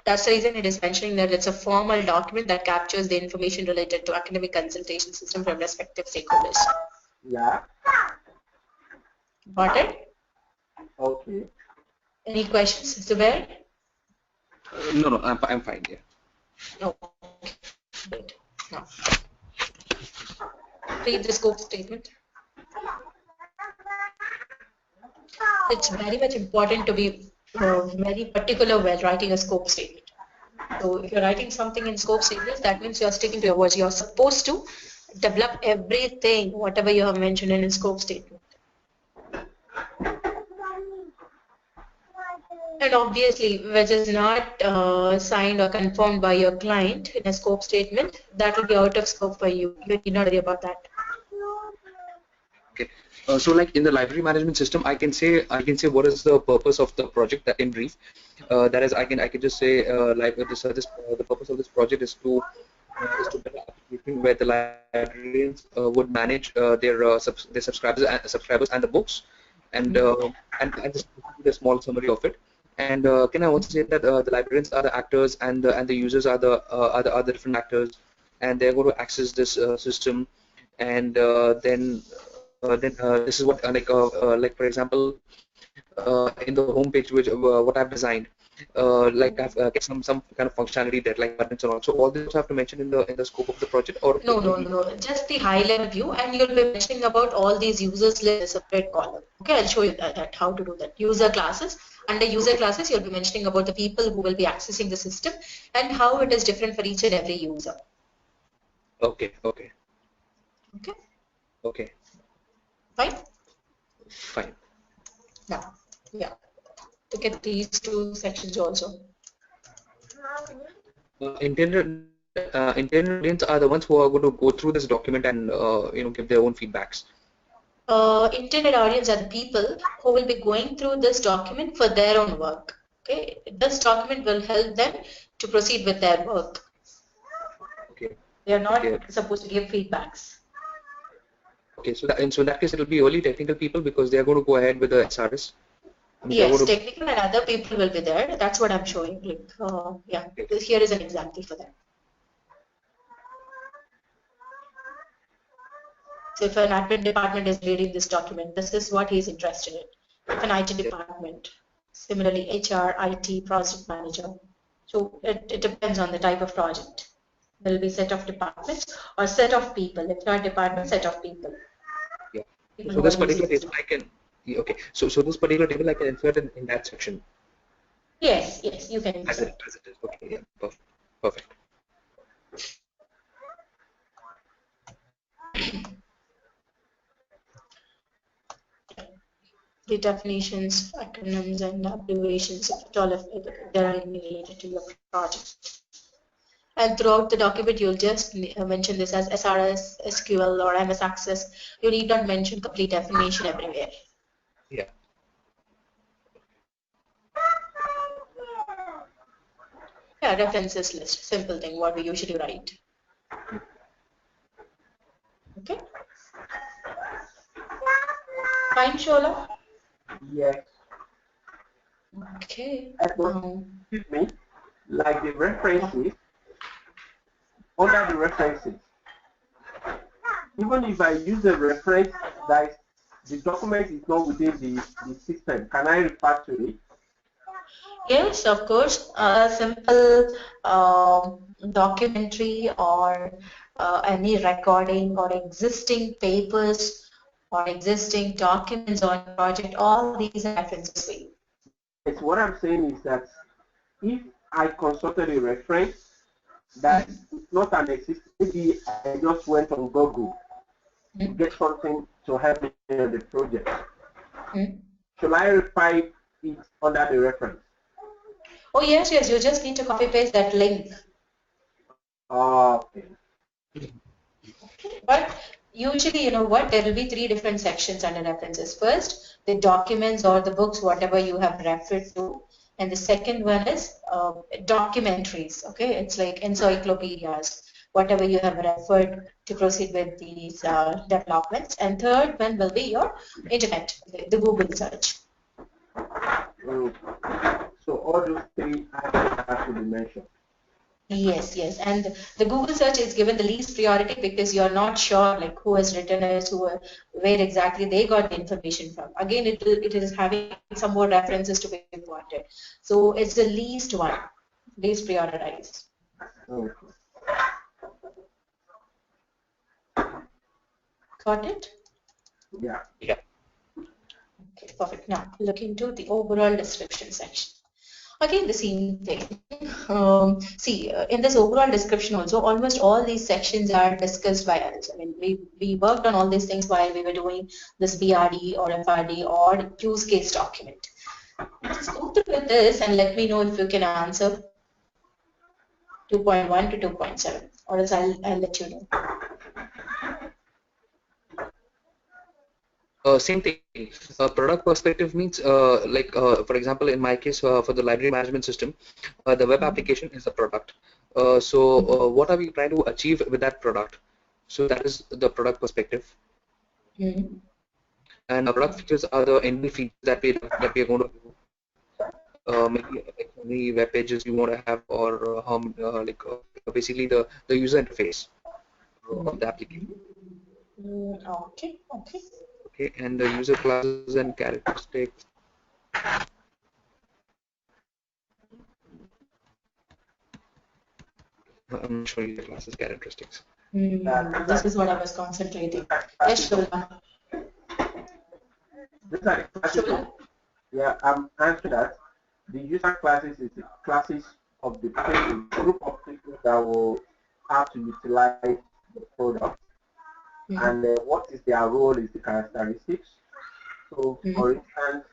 that's the reason it is mentioning that it's a formal document that captures the information related to academic consultation system from respective stakeholders. Yeah. Got it? Okay. Any questions, Zubair? No, I'm fine. Yeah. No. Good. No. read the scope statement. It's very much important to be very particular while writing a scope statement. So if you're writing something in scope statements, that means you're sticking to your words. You're supposed to develop everything, whatever you have mentioned in a scope statement. And obviously, which is not signed or confirmed by your client in a scope statement, that will be out of scope for you. You need not worry about that. Okay. So like in the library management system, I can say what is the purpose of the project in brief. That is, I can just say the purpose of this project is to build an application where the librarians would manage their subscribers and the books, and just a small summary of it. And can I also say that the librarians are the actors and the users are the other different actors, and they're going to access this system, and this is what like for example in the home page which what I've designed, like I've get some kind of functionality there like buttons and all. So all this I have to mention in the scope of the project, or no, just the high level view, and you'll be mentioning about all these users list in a separate column. Okay, I'll show you that how to do that. User classes. Under user classes, you'll be mentioning about the people who will be accessing the system and how it is different for each and every user. Okay. Fine. Now, yeah. Look at these two sections also. Intended audience are the ones who are going to go through this document and give their own feedbacks. Intended audience are the people who will be going through this document for their own work. Okay, this document will help them to proceed with their work. Okay. They are not supposed to give feedbacks. Okay, so in that case it will be only technical people because they are going to go ahead with the SRS. Yes, technical and other people will be there. That's what I'm showing. Like, yeah, here is an example for that. So if an admin department is reading this document, this is what he's interested in. If an IT department, similarly HR, IT, project manager. So it depends on the type of project. There will be set of departments or set of people. If not department, set of people. Yeah. So this particular table I can. Yeah, okay. So this particular table I can insert in that section. Yes, you can insert. As it is. Okay. Yeah. Perfect. The definitions, acronyms, and abbreviations, all of it, they are related to your project. And throughout the document, you'll just mention this as SRS, SQL, or MS Access. You need not mention complete definition everywhere. Yeah. Yeah, references list, simple thing, what we usually write. Okay. Fine, Shola? Yes. Okay. Excuse me, like the references, under the references, even if I use a reference that the document is not within the system, can I refer to it? Yes, of course. A simple documentary or any recording or existing papers or existing documents on project, all these are references for you. Yes, what I'm saying is that if I consulted a reference that is not an existing, maybe I just went on Google to get something to help me in the project, should I refer it under the reference? Oh yes, you just need to copy paste that link. Okay. But usually, you know what, there will be 3 different sections under references. First, the documents or the books, whatever you have referred to. And the second one is documentaries, okay? It's like encyclopedias, whatever you have referred to proceed with these developments. And third one will be your internet, the Google search. So all those 3 items have to be mentioned. Yes, and the Google search is given the least priority because you're not sure like who has written it, where exactly they got the information from. Again, it is having some more references to be wanted. So it's the least one, least prioritized. Okay. Got it? Yeah. Yeah. Okay, perfect. Now look into the overall description section. Again, the same thing. See, in this overall description also, almost all these sections are discussed by us. I mean, we worked on all these things while we were doing this BRD or FRD or use case document. Just go through with this and let me know if you can answer 2.1 to 2.7, or else I'll let you know. Same thing. Product perspective means, for example, in my case, for the library management system, the web application is a product. What are we trying to achieve with that product? So that is the product perspective. Mm-hmm. And product features are the end features that we are going to do. Maybe like how many web pages you want to have, or basically the user interface of the application. Okay, okay. Okay, and the user classes and characteristics. I'm not showing the classes characteristics. This is what I was concentrating. Yes, Shola. Yeah, answer that. The user classes is the classes of the people, group of people that will have to utilize the product. And what is their role is the characteristics. So, for instance,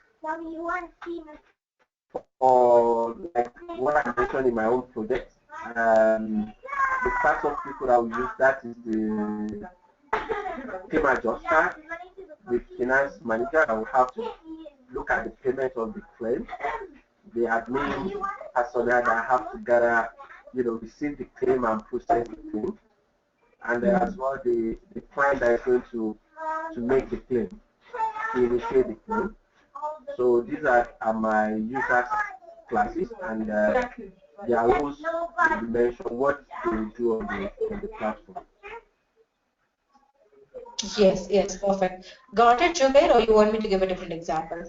or like what I mentioned in my own project, the class of people that will use that is the team adjuster, the finance manager that will have to look at the payment of the claim, the admin personnel that have to gather, receive the claim and process the claim, and as well the client that is going to make the claim, to initiate the claim. So these are my users classes, and their roles will mention what they will do on the platform. Yes, yes, perfect. Got it, Jubair, or you want me to give a different example?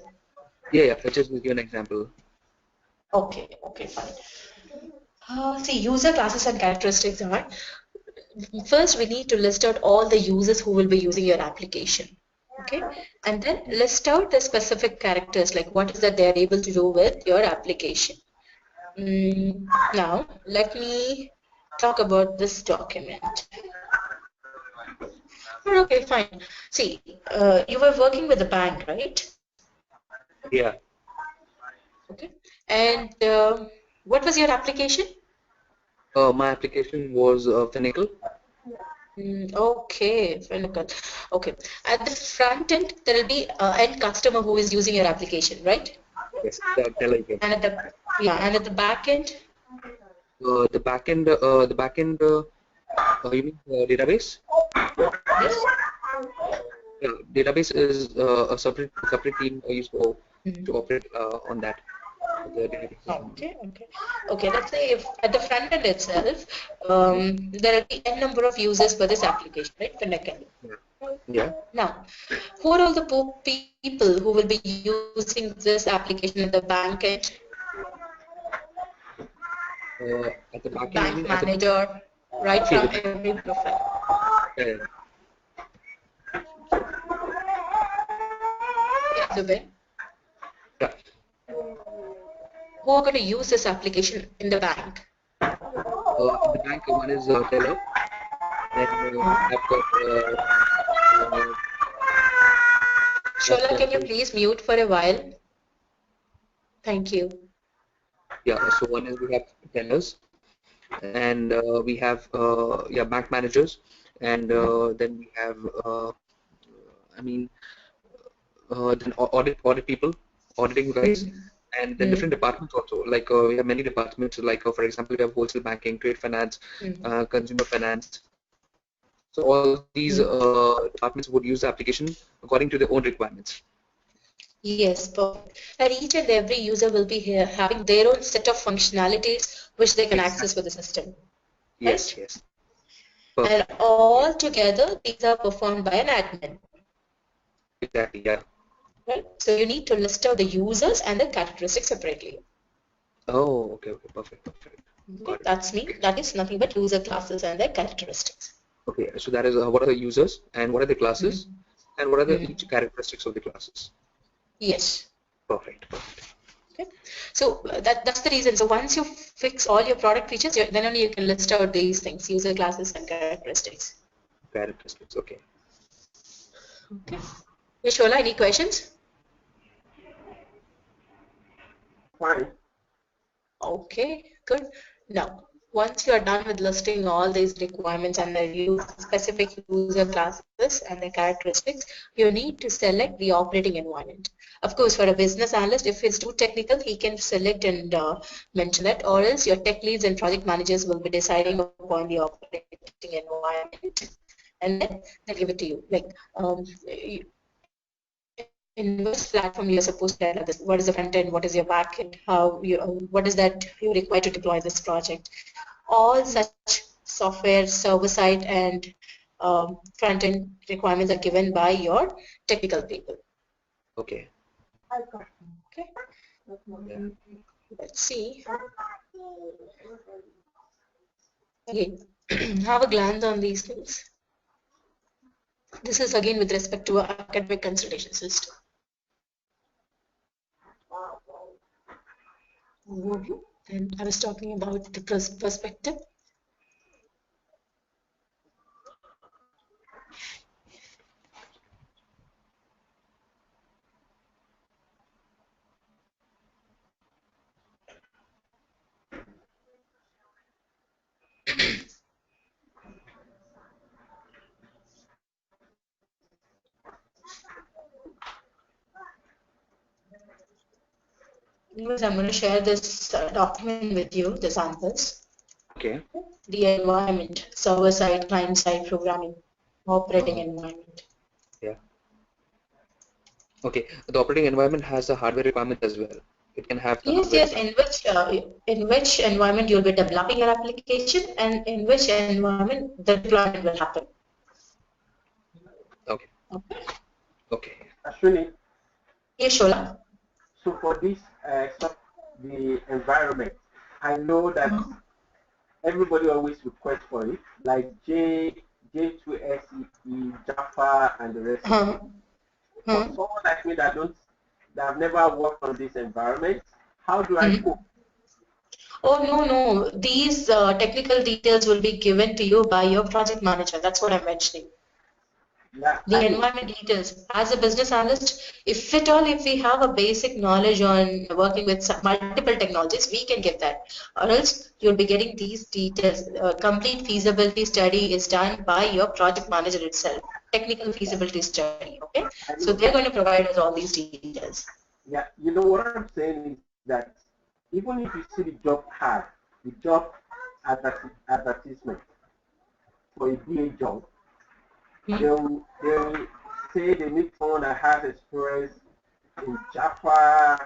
Yeah, just give you an example. Okay, okay, fine. See, user classes and characteristics are, first we need to list out all the users who will be using your application. Okay, and then list out the specific characters, like what is that they're able to do with your application. Now, let me talk about this document. Okay, fine. See, you were working with the bank, right? Yeah. Okay. And what was your application? My application was Finacle. Okay, Finacle. Okay. At the front end, there will be an end customer who is using your application, right? Yes, the delegate. And at the back end? The backend, you mean database? Yes. Yeah, database is a separate team used to operate on that. Okay. Let's say if at the front end itself, there will be n number of users for this application, right? Finacle. Yeah. Now, who are all the people who will be using this application at the back end? At the back Bank end, manager, right from every profile. Yeah. Yes, Zubin. Yeah. Who are going to use this application in the bank? In the bank, one is teller. Then I've got. Shola, can you please mute for a while? Thank you. Yeah. So one is we have tellers, and we have bank managers, and then we have then audit people, auditing guys, and then different departments also. Like we have many departments. Like for example, we have wholesale banking, trade finance, consumer finance. So all these departments would use the application according to their own requirements. Yes, perfect. And each and every user will be here having their own set of functionalities which they can access with the system. Yes, right? yes. Perfect. And all together, these are performed by an admin. Exactly, yeah. Right? So you need to list out the users and the characteristics separately. Oh, okay, perfect. Okay, that's me. That is nothing but user classes and their characteristics. Okay, so that is what are the users and what are the classes and what are the each characteristics of the classes. Yes. Perfect. Okay. So that's the reason. So once you fix all your product features, then only you can list out these things: user classes and characteristics. Characteristics. Okay. Okay. Vishola, any questions? Fine. Okay, good. Now, once you are done with listing all these requirements and the specific user classes and the characteristics, you need to select the operating environment. Of course, for a business analyst, if it's too technical, he can select and mention that, or else your tech leads and project managers will be deciding upon the operating environment, and then they'll give it to you. Like, in which platform you're supposed to develop this, what is the front end, what is your back end, how you, what is that you require to deploy this project. All such software, server side and front end requirements are given by your technical people. Okay. Okay. Let's see. Again, have a glance on these things. This is again with respect to our academic consultation system. Overview, and I was talking about the perspective. Anyways, I'm going to share this document with you, the samples. Okay. The environment, server side, client side programming, operating environment. Yeah. Okay. The operating environment has a hardware requirement as well. It can have the hardware. Yes. In which environment you'll be developing your application, and in which environment the deployment will happen. Okay. Okay. Okay. Ashwini. Yes, Shola. So for this, the environment, I know that everybody always requests for it, like J2SE, Java, and the rest of it. For someone like me that have never worked on this environment, how do I cope? Oh, no. These technical details will be given to you by your project manager. That's what I'm mentioning. Yeah, the environment details. As a business analyst, if at all, if we have a basic knowledge on working with multiple technologies, we can give that. Or else you'll be getting these details. Complete feasibility study is done by your project manager itself. Technical feasibility study, okay? So they're going to provide us all these details. Yeah, you know what I'm saying is that even if you see the job ad, the job advertisement for a BA job, they'll say they need someone that has experience in Java,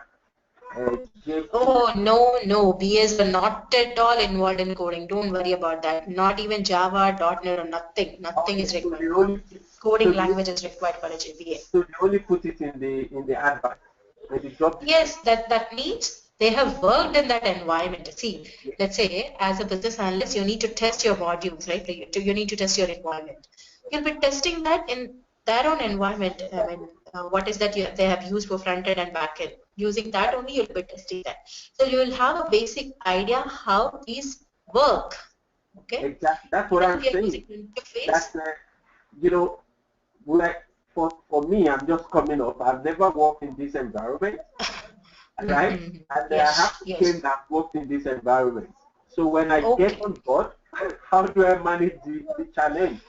Oh, no. BAs were not at all involved in coding. Don't worry about that. Not even Java, .NET, or nothing. Nothing is required. Coding language is required for a BA. So they only put it in the advert. The job. Yes, that means they have worked in that environment. See, let's say as a business analyst, you need to test your modules, right? You need to test your environment. You'll be testing that in their own environment. I mean, what is that they have used for front end and back end? Using that only, you'll be testing that. So you will have a basic idea how these work. Okay. Exactly. That's what I'm saying. That's you know, like for me, I'm just coming up. I've never worked in this environment, right? And I have to claim that I've worked in this environment. So when I get on board, how do I manage the challenge?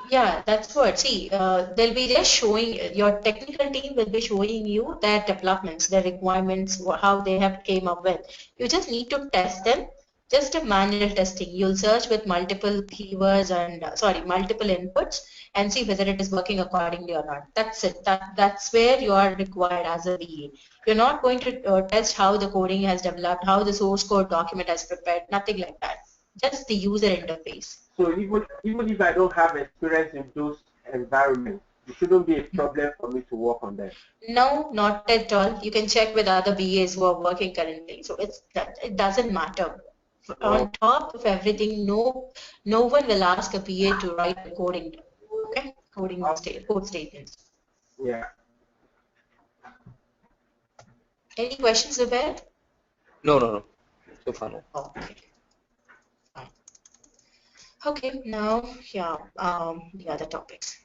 Yeah, that's what. See, they'll be just showing, your technical team will be showing you their developments, their requirements, how they have came up with. You just need to test them, just a manual testing. You'll search with multiple keywords and, multiple inputs and see whether it is working accordingly or not. That's it. That's where you are required as a VA. You're not going to test how the coding has developed, how the source code document has prepared, nothing like that. Just the user interface. So even if I don't have experience in those environments, it shouldn't be a problem for me to work on them. No, not at all. You can check with other BAs who are working currently. So it doesn't matter. On top of everything, no one will ask a PA to write a coding, okay? Code statements. Yeah. Any questions about? No. So far, no. Okay. Fine. Okay, now, yeah, the other topics.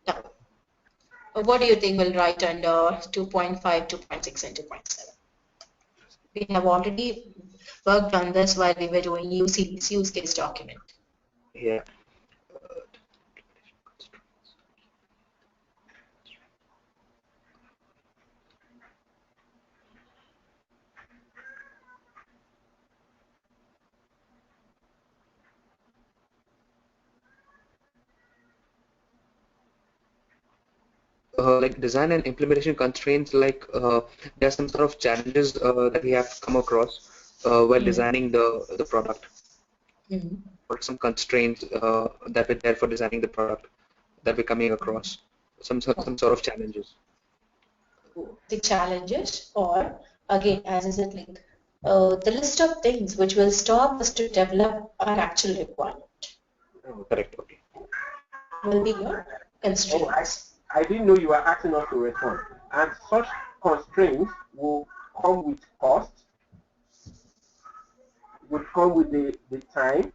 Now, what do you think we'll write under 2.5, 2.6, and 2.7? We have already worked on this while we were doing use case document. Yeah. Like design and implementation constraints, like there's some sort of challenges that we have to come across while designing the product, or some constraints that were there for designing the product that we're coming across, some sort of challenges. The challenges, or again, as I said, like the list of things which will stop us to develop our actual requirement Correct. Okay. will be your constraints. I didn't know you were asking us to respond. And such constraints will come with cost, will come with the time,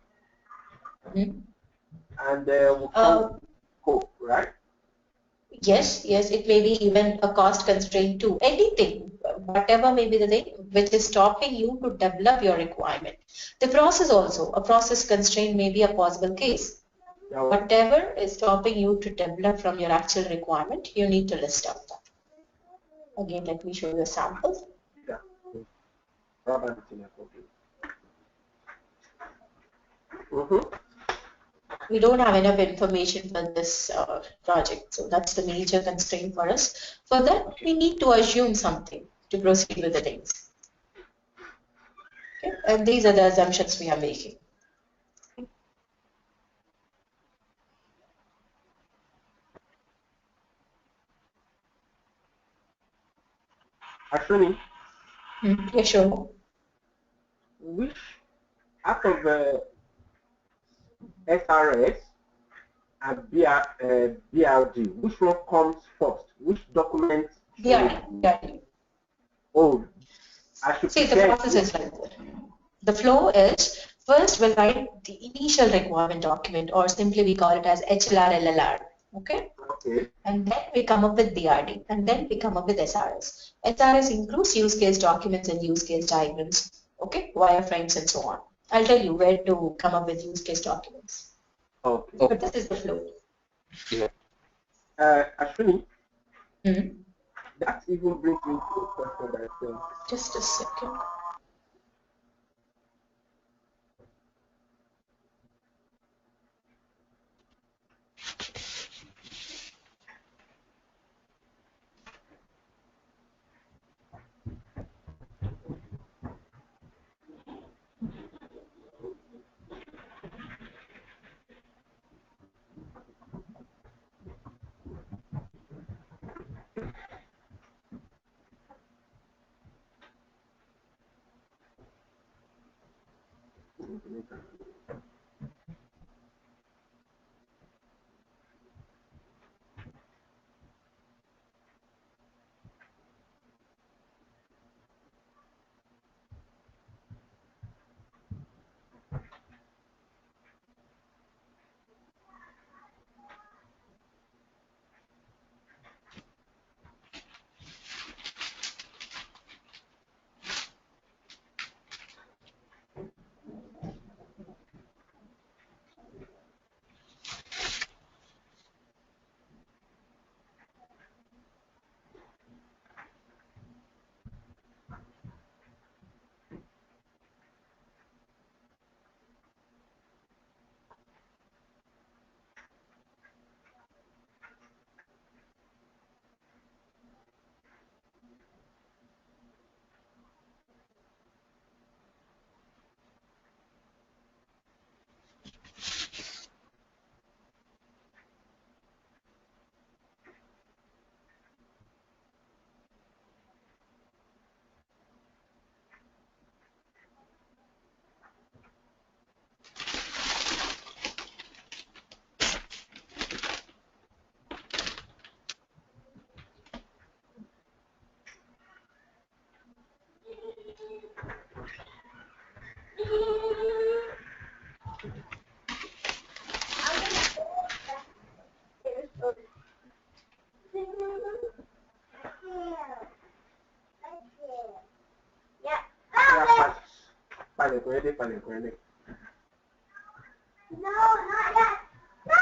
and will come with scope, right? Yes, it may be even a cost constraint too. Anything, whatever may be the thing which is stopping you to develop your requirement. The process also, a process constraint may be a possible case. Whatever is stopping you to develop from your actual requirement, you need to list out that. Again, let me show you a sample. Yeah. We don't have enough information for this project, so that's the major constraint for us. For that, we need to assume something to proceed with the things. Okay? And these are the assumptions we are making. Ashwini? Yeah, sure. Which out of SRS and BRD, which one comes first? Which document? BRD. Oh, I should see, the process is like that. The flow is, first we'll write the initial requirement document, or simply we call it as HLR, LLR. Okay? And then we come up with BRD, and then we come up with SRS. SRS includes use case documents and use case diagrams, okay, wireframes and so on. I'll tell you where to come up with use case documents. Okay. But this is the flow. Yeah. Ashwini, that even brings me to a question that just a second.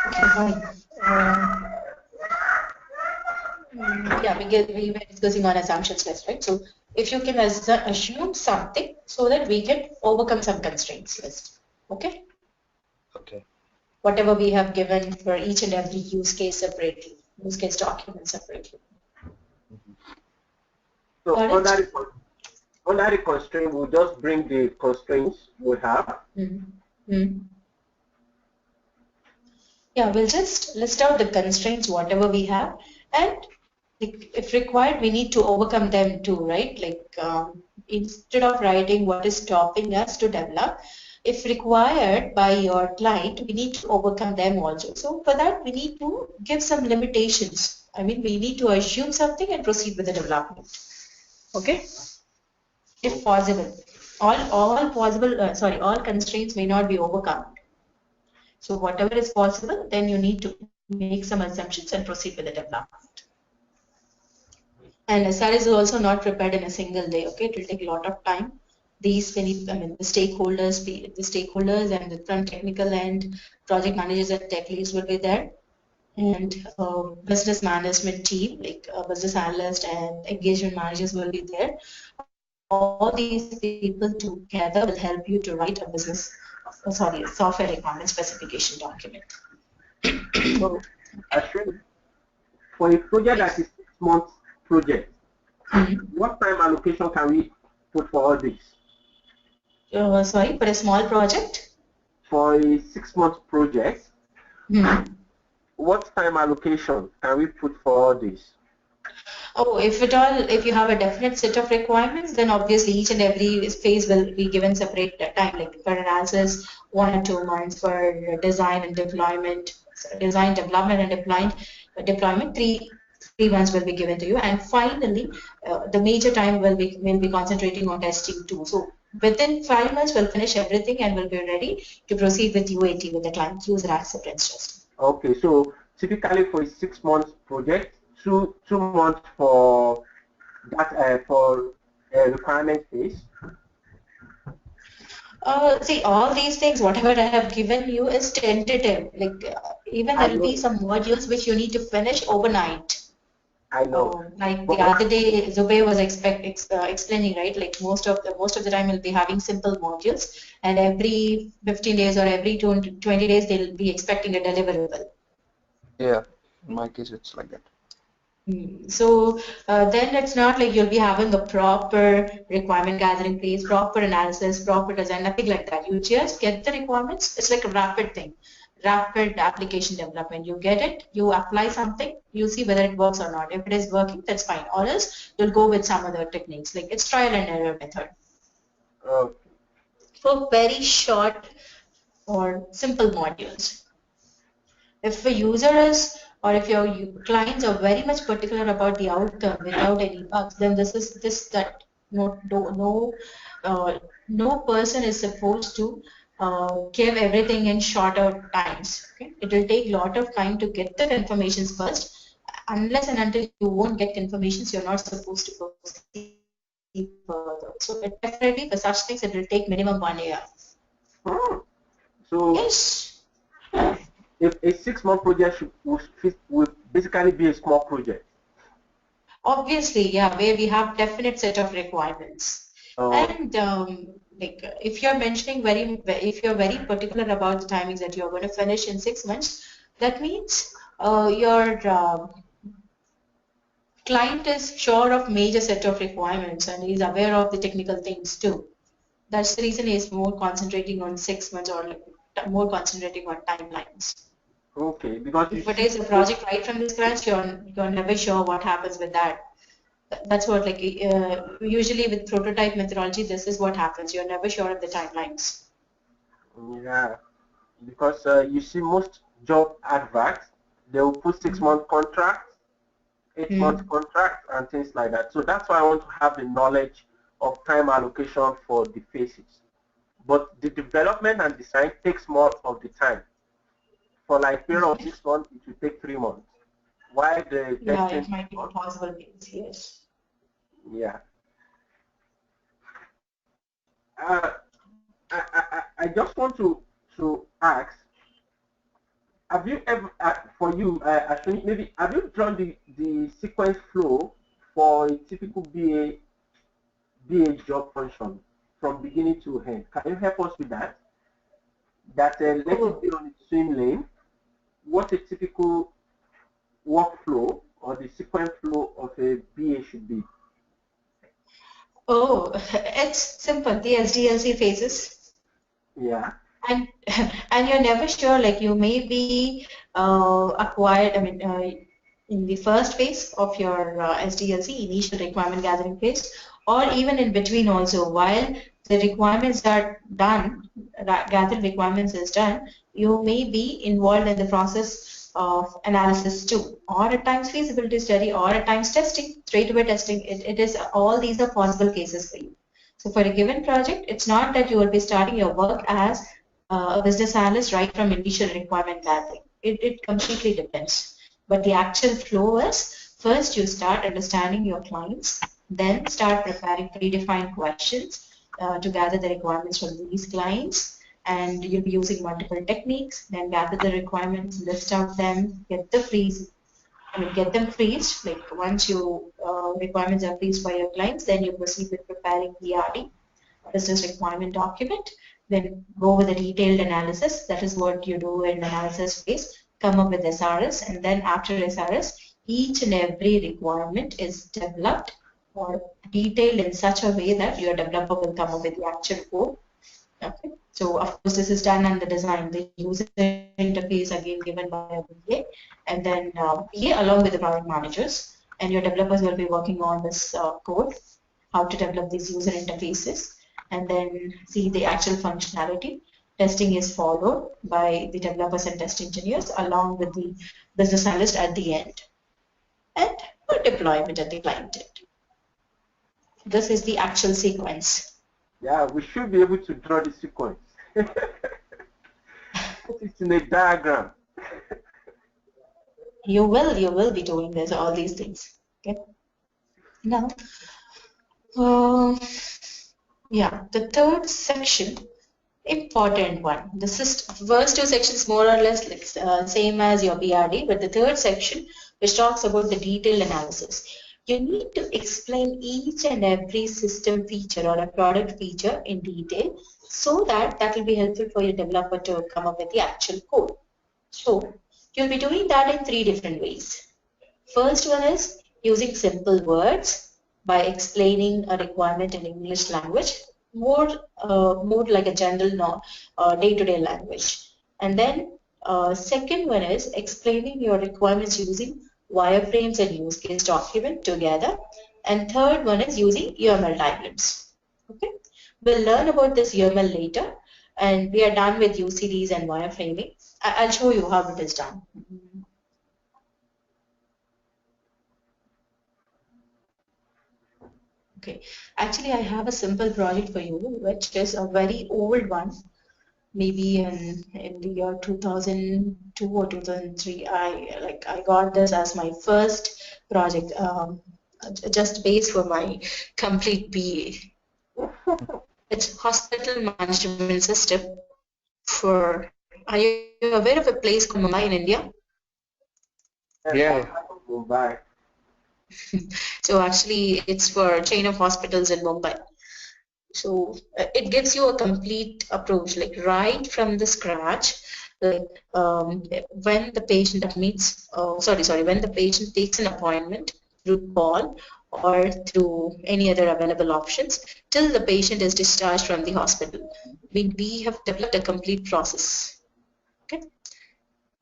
Okay, fine. Yeah, we were discussing on assumptions list, right? So if you can assume something so that we can overcome some constraints list. Okay? Okay. Whatever we have given for each and every use case separately, use case document separately. So Got under it? under the constraint, we'll just bring the constraints we have. Yeah, we'll just list out the constraints, whatever we have, and if required, we need to overcome them too, right? Like instead of writing what is stopping us to develop, if required by your client, we need to overcome them also. So for that, we need to give some limitations. I mean, we need to assume something and proceed with the development. Okay? If possible. All constraints may not be overcome. So whatever is possible, then you need to make some assumptions and proceed with the development. And SR is also not prepared in a single day. Okay, it will take a lot of time. The stakeholders and the front technical end, project managers and tech leads will be there, and business management team like business analyst and engagement managers will be there. All these people together will help you to write a software requirement specification document. So, Ashwin, for a project that is 6 months project, what time allocation can we put for all this? Sorry, for a small project? For a 6 months project, what time allocation can we put for all this? Oh, if you have a definite set of requirements, then obviously each and every phase will be given separate time. Like for analysis, 1 or 2 months. For design and deployment, development and deployment, three months will be given to you. And finally, the major time will be concentrating on testing too. So within 5 months, we'll finish everything and we'll be ready to proceed with UAT, with the client user acceptance testing. Okay, so typically for a 6 months project, 2 months for that for requirement phase. See, all these things, whatever I have given you is tentative. Like even there will be some modules which you need to finish overnight. I know. Like the other day, Zubair was explaining, right? Like most of the time, we'll be having simple modules, and every 15 days or every 20 days, they'll be expecting a deliverable. Yeah, in my case, it's like that. So then it's not like you'll be having a proper requirement gathering phase, proper analysis, proper design, nothing like that. You just get the requirements. It's like a rapid thing, rapid application development. You get it, you apply something, you see whether it works or not. If it is working, that's fine. Or else you'll go with some other techniques. Like it's trial and error method. For very short or simple modules. If a user is, or if your clients are very much particular about the outcome without any bugs, then no person is supposed to give everything in shorter times. Okay? It will take a lot of time to get the confirmations first. Unless and until you won't get confirmations, you're not supposed to proceed further. So definitely for such things, it will take minimum 1 year. So yes. If a 6-month project will basically be a small project. Obviously, yeah, where we have definite set of requirements. And like if you're very particular about the timings that you're going to finish in 6 months, that means your client is sure of major set of requirements and is aware of the technical things too. That's the reason he's more concentrating on 6 months or more concentrating on timelines. Okay, because if it is a project right from the scratch, you're never sure what happens with that. That's what, like, usually with prototype methodology, this is what happens. You're never sure of the timelines. Yeah, because you see most job adverts, they will put 6-month contracts, 8-month contracts, and things like that. So that's why I want to have the knowledge of time allocation for the phases. But the development and design takes more of the time. For like period of 6 months, it will take 3 months. Why the testing? It might be a possible case, yes. Yeah. I just want to ask, have you ever, for you, Ashwini, maybe have you drawn the sequence flow for a typical BA job function from beginning to end? Can you help us with that? Let it be on its swim lane. What a typical workflow or the sequence flow of a BA should be? Oh, it's simple. The SDLC phases. Yeah. And and you're never sure. Like you may be acquired. I mean, in the first phase of your SDLC, initial requirement gathering phase, or even in between also, while the requirements are done, gathered requirements is done, you may be involved in the process of analysis too, or at times feasibility study, or at times testing, straightaway testing. It is all these are possible cases for you. So for a given project, it's not that you will be starting your work as a business analyst right from initial requirement gathering. It completely depends. But the actual flow is, first you start understanding your clients, then start preparing predefined questions to gather the requirements from these clients, and you'll be using multiple techniques, then gather the requirements, list out them, get them freezed. Like once you requirements are freezed by your clients, then you proceed with preparing BRD, business requirement document, then go with a detailed analysis. That is what you do in analysis phase. Come up with SRS, and then after SRS, each and every requirement is developed or detailed in such a way that your developer will come up with the actual code. Okay. So of course this is done on the design, the user interface again given by a BA, and then BA along with the product managers, and your developers will be working on this code, how to develop these user interfaces, and then see the actual functionality. Testing is followed by the developers and test engineers along with the business analyst at the end, and for deployment at the client end. This is the actual sequence. Yeah, we should be able to draw the sequence. It's in a diagram. You will be doing this, all these things. Okay. Now, yeah, the third section, important one. The first two sections more or less like same as your BRD, but the third section, which talks about the detailed analysis. You need to explain each and every system feature or a product feature in detail, so that will be helpful for your developer to come up with the actual code. So you'll be doing that in 3 different ways. First one is using simple words by explaining a requirement in English language, more like a general day-to-day language. And then second one is explaining your requirements using wireframes and use case document together. And third one is using UML diagrams. Okay, we'll learn about this UML later, and we are done with UCDs and wireframing. I'll show you how it is done. Okay, actually I have a simple project for you, which is a very old one, maybe in the year 2002 or 2003. I got this as my first project, just based for my complete BA. It's hospital management system for. Are you aware of a place called Mumbai in India? Yeah. Mumbai. So actually, it's for a chain of hospitals in Mumbai. So it gives you a complete approach, like right from the scratch, like when the patient admits, when the patient takes an appointment through call or through any other available options, till the patient is discharged from the hospital. We have developed a complete process. Okay.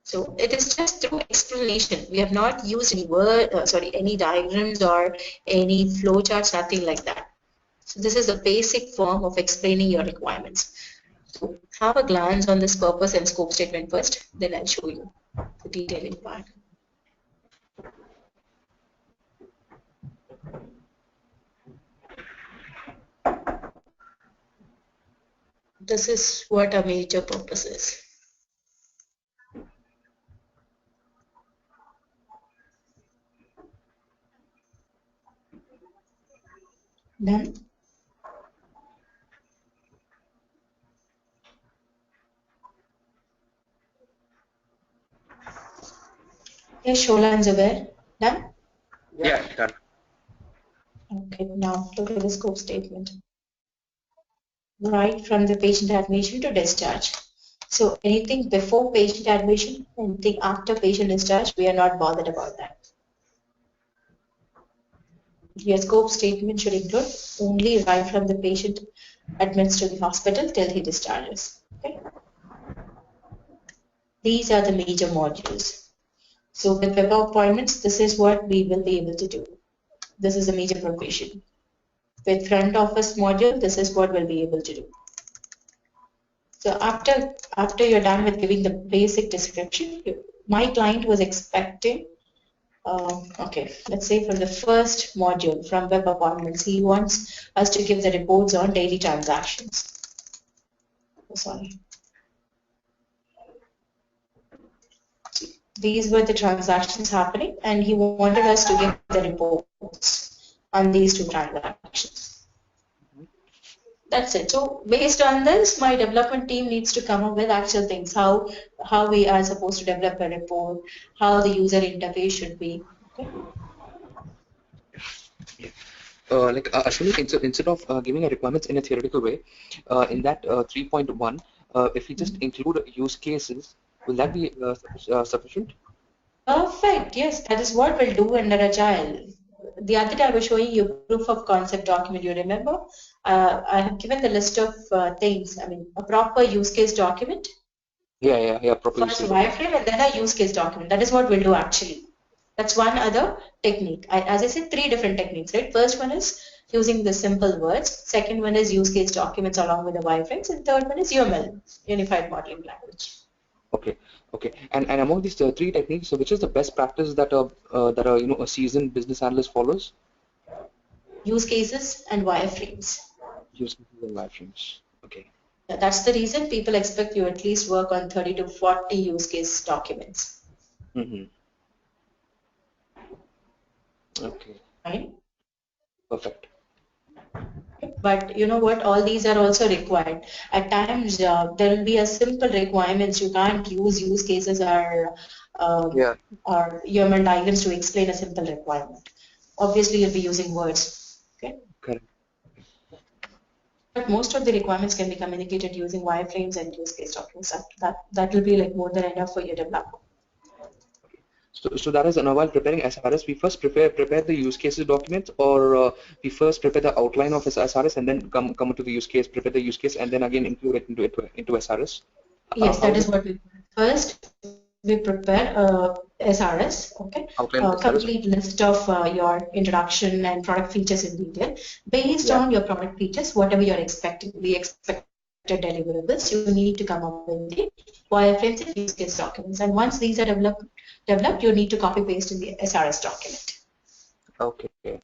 So it is just through explanation. We have not used any diagrams or any flowcharts, nothing like that. So this is a basic form of explaining your requirements. So have a glance on this purpose and scope statement first, then I'll show you the detailing part. This is what a major purpose is. Done? Yes, Shola and Zubair. Done? Yeah, done. Okay, now look at the scope statement. Right from the patient admission to discharge. So anything before patient admission, anything after patient discharge, we are not bothered about that. Your scope statement should include only right from the patient admits to the hospital till he discharges. Okay? These are the major modules. So with web appointments, this is what we will be able to do. This is a major provision. With front office module, this is what we'll be able to do. So after you're done with giving the basic description, my client was expecting, okay, let's say from the first module from web appointments, he wants us to give the reports on daily transactions. Oh, sorry. These were the transactions happening, and he wanted us to give the reports on these two transactions. That's it. So based on this, my development team needs to come up with actual things, how we are supposed to develop a report, how the user interface should be. Okay. Ashwini, instead of giving a requirements in a theoretical way, in that 3.1, if we just include use cases, will that be sufficient? Perfect. Yes, that is what we'll do under Agile. The other day I was showing you proof of concept document. You remember? I have given the list of things. I mean, a proper use case document. Yeah. Proper First use case wireframe and then a use case document. That is what we'll do actually. That's one other technique. As I said, 3 different techniques, right? First one is using the simple words. Second one is use case documents along with the wireframes. And third one is UML, Unified Modeling Language. Okay. And among these 3 techniques, so which is the best practice that a seasoned business analyst follows? Use cases and wireframes. Use cases and wireframes. Okay. That's the reason people expect you at least work on 30 to 40 use case documents. Mm-hmm. Okay. Right? Perfect. But you know what? All these are also required. At times, there will be a simple requirements. You can't use cases or UML diagrams to explain a simple requirement. Obviously, you'll be using words. Okay. Correct. But most of the requirements can be communicated using wireframes and use case documents. That will be like more than enough for your developer. So that is, now while preparing SRS, we first prepare the use cases documents, or we first prepare the outline of SRS and then come to the use case, prepare the use case, and then again include it into SRS. Yes, that is what we first. We prepare SRS, okay, complete list of your introduction and product features in detail. Based on your product features, whatever you're expecting, the expected deliverables, you need to come up with the wireframes and use case documents. And once these are developed, you need to copy paste in the SRS document. Okay.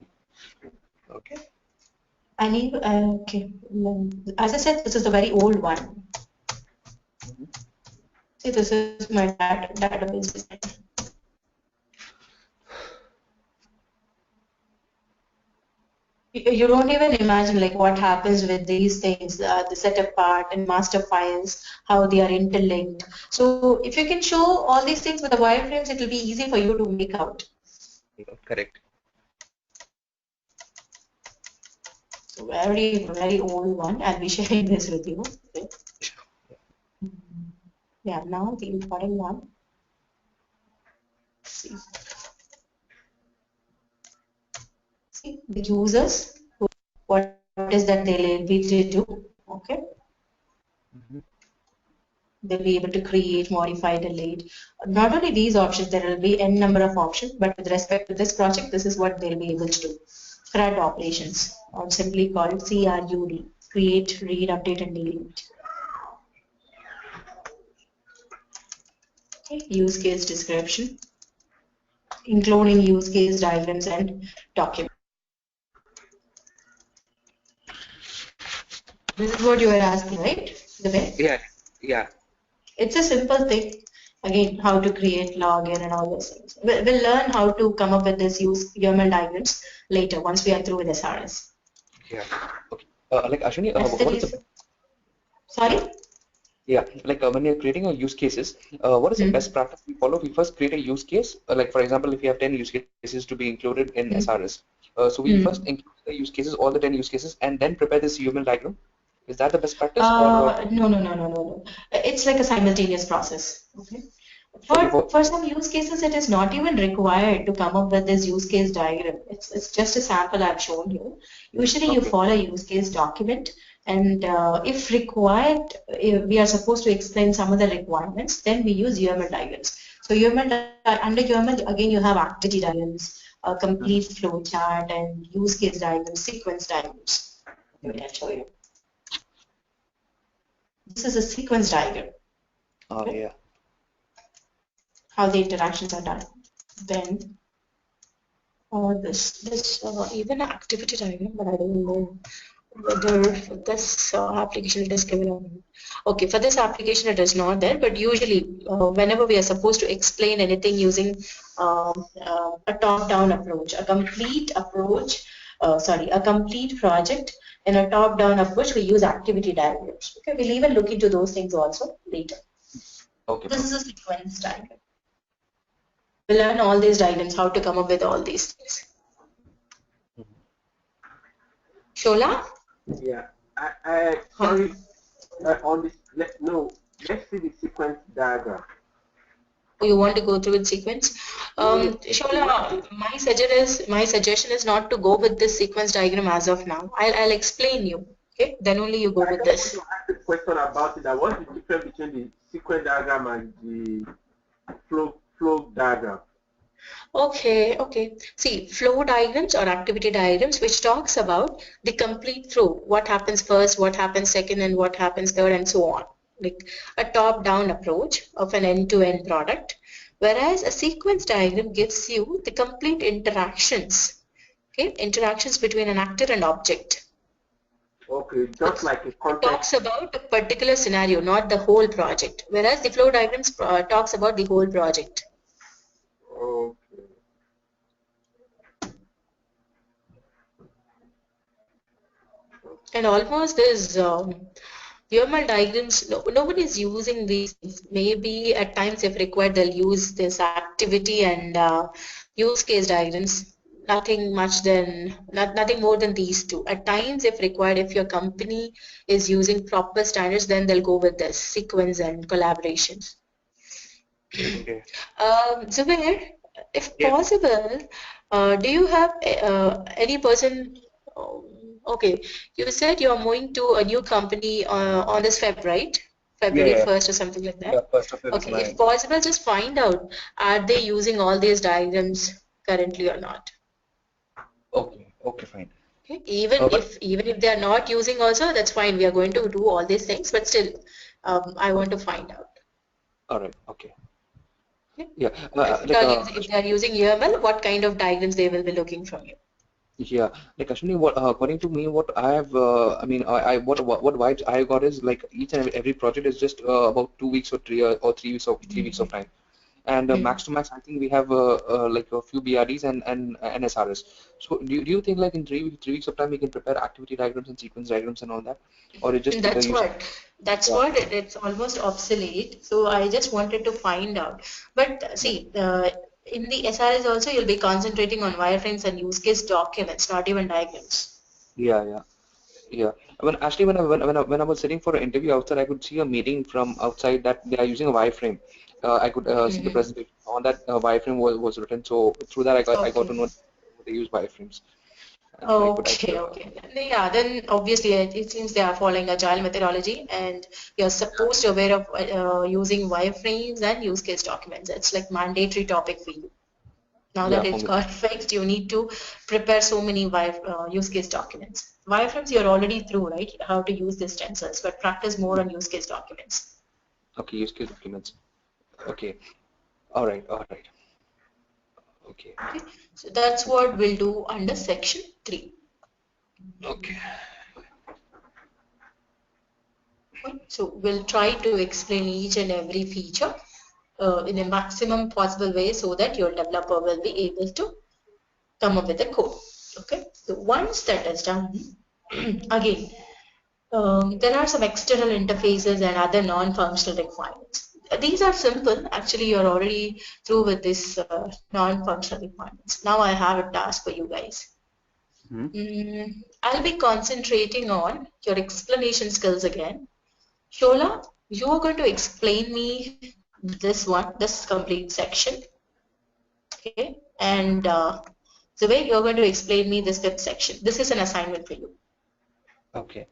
I need, okay, as I said, this is a very old one. See, this is my database design. You don't even imagine like what happens with these things, the setup part and master files, how they are interlinked. So if you can show all these things with the wireframes, it will be easy for you to make out. Correct. So very old one. I'll be sharing this with you. Okay. Yeah, now the important one. See the users, what is that they'll be to do, okay? They'll be able to create, modify, delete. Not only these options, there will be n number of options, but with respect to this project, this is what they'll be able to do. CRUD operations, or simply called CRUD, create, read, update, and delete. Okay. Use case description, including use case diagrams and documents. This is what you are asking, right? Yeah. It's a simple thing. Again, how to create login and all those things. We'll learn how to come up with this UML diagrams later once we are through with SRS. Yeah. Okay. Like Ashwini, what is the... Sorry? Yeah, like when you're creating a use cases, what is the best practice we follow? We first create a use case. Like for example, if you have 10 use cases to be included in SRS, so we first include the use cases, all the 10 use cases, and then prepare this UML diagram. Is that the best practice, or No. It's like a simultaneous process. Okay. okay, For some use cases, it is not even required to come up with this use case diagram. It's just a sample I've shown you. Usually, you okay, follow a use case document, and if required, if we are supposed to explain some of the requirements, then we use UML diagrams. So under UML, again, you have activity diagrams, a complete flow chart, and use case diagrams, sequence diagrams. I'll show you. This is a sequence diagram. oh Okay. yeah, How the interactions are done. Then this even activity diagram, but I don't know whether for this application it is given or not. Okay, for this application it is not there, but usually whenever we are supposed to explain anything using a top-down approach, a complete approach, a complete project in a top-down approach, we use activity diagrams. Okay, we'll even look into those things also later. okay. This is a sequence diagram. We'll learn all these diagrams, how to come up with all these things. Shola? Yeah. Sorry. On this, let's see the sequence diagram. You want to go through with sequence? Shola, my suggestion is not to go with this sequence diagram as of now. I'll explain you. Okay, then only you go with this. I want to ask a question about it. What's the difference between the sequence diagram and the flow diagram? Okay. See, flow diagrams or activity diagrams, which talks about the complete flow, what happens first, what happens second, and what happens third, and so on. Like a top-down approach of an end-to-end product, whereas a sequence diagram gives you the complete interactions, okay, interactions between an actor and object. Okay, just like a context. It talks about a particular scenario, not the whole project, whereas the flow diagrams talks about the whole project. Okay. And almost there's UML diagrams, nobody is using these. Maybe at times if required they'll use this activity and use case diagrams. Nothing more than these two. At times if required, if your company is using proper standards, then they'll go with this sequence and collaborations. Okay. Zubair, if Yeah. possible, do you have any person? Okay, you said you're moving to a new company on this Feb, right? February 1st or something like that? Yeah, 1st of February. Okay, if possible, just find out, are they using all these diagrams currently or not? Okay, fine. Okay, even if they are not using also, that's fine. We are going to do all these things, but still, I want to find out. All right, okay. Okay. Yeah, If they are using UML, what kind of diagrams they will be looking from you? yeah, like actually, what according to me, what I have, what vibes I got is like each and every project is just about 2 weeks or 3 weeks or 3 weeks of time, and max to max, I think we have like a few BRDs and SRS. So do you think like in 3 weeks of time we can prepare activity diagrams and sequence diagrams and all that, or it just That's what it's almost obsolete. So I just wanted to find out. But see, in the SRS also you'll be concentrating on wireframes and use case documents, not even diagrams. Yeah. When I was sitting for an interview outside, I could see a meeting from outside that they are using a wireframe. I could see the presentation on that wireframe was written. So through that, I got to know they use wireframes. Okay. Yeah, then obviously it seems they are following Agile methodology, and you're supposed to be aware of using wireframes and use case documents. It's like mandatory topic for you. Now that it's got fixed, you need to prepare so many use case documents. Wireframes you're already through, right? How to use these stencils, but practice more on use case documents. Okay, use case documents. Okay. All right. Okay. So that's what we'll do under section 3. Okay. So we'll try to explain each and every feature in a maximum possible way so that your developer will be able to come up with a code. Okay. So once that is done, again, There are some external interfaces and other non-functional requirements. These are simple. Actually, you're already through with this non-functional requirements. Now I have a task for you guys. I'll be concentrating on your explanation skills again. Shola, you are going to explain me this complete section. Okay, and Zubek, you're going to explain me this fifth section. This is an assignment for you. Okay.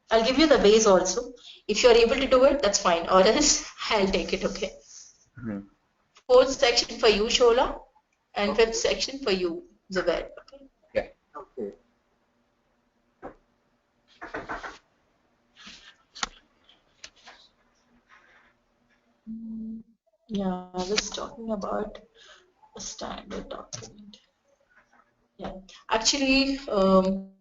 I'll give you the base also. If you're able to do it, that's fine. Or else, I'll take it, okay? Fourth section for you, Shola, and fifth section for you, Zubair. Okay? Yeah. Okay. Yeah, I was talking about a standard document. Yeah, actually,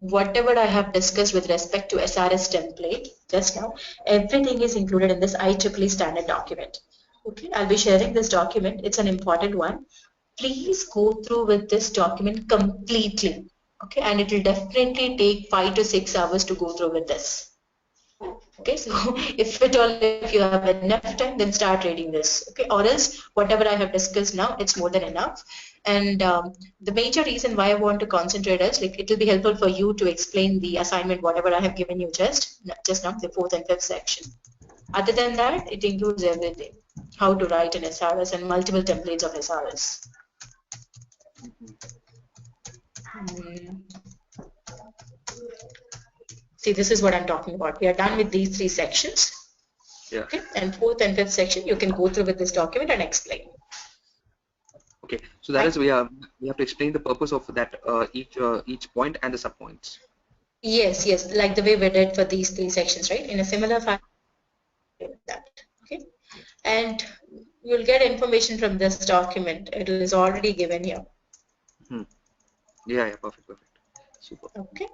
whatever I have discussed with respect to SRS template just now, everything is included in this IEEE standard document. Okay, I'll be sharing this document. It's an important one. Please go through with this document completely. Okay, and it will definitely take 5 to 6 hours to go through with this. Okay, so if you have enough time, then start reading this. Okay, or else whatever I have discussed now, it's more than enough. And the major reason why I want to concentrate is like it will be helpful for you to explain the assignment, whatever I have given you just now, the fourth and fifth section. Other than that, it includes everything: how to write an SRS and multiple templates of SRS. See, this is what I'm talking about. We are done with these three sections. Yeah. Okay, and fourth and fifth section, you can go through with this document and explain. Okay, so that is we have to explain the purpose of that each point and the subpoints. Yes, yes, like the way we did for these three sections, right? In a similar fashion. That okay, and you'll get information from this document. It is already given here. Yeah, perfect. Super. Okay,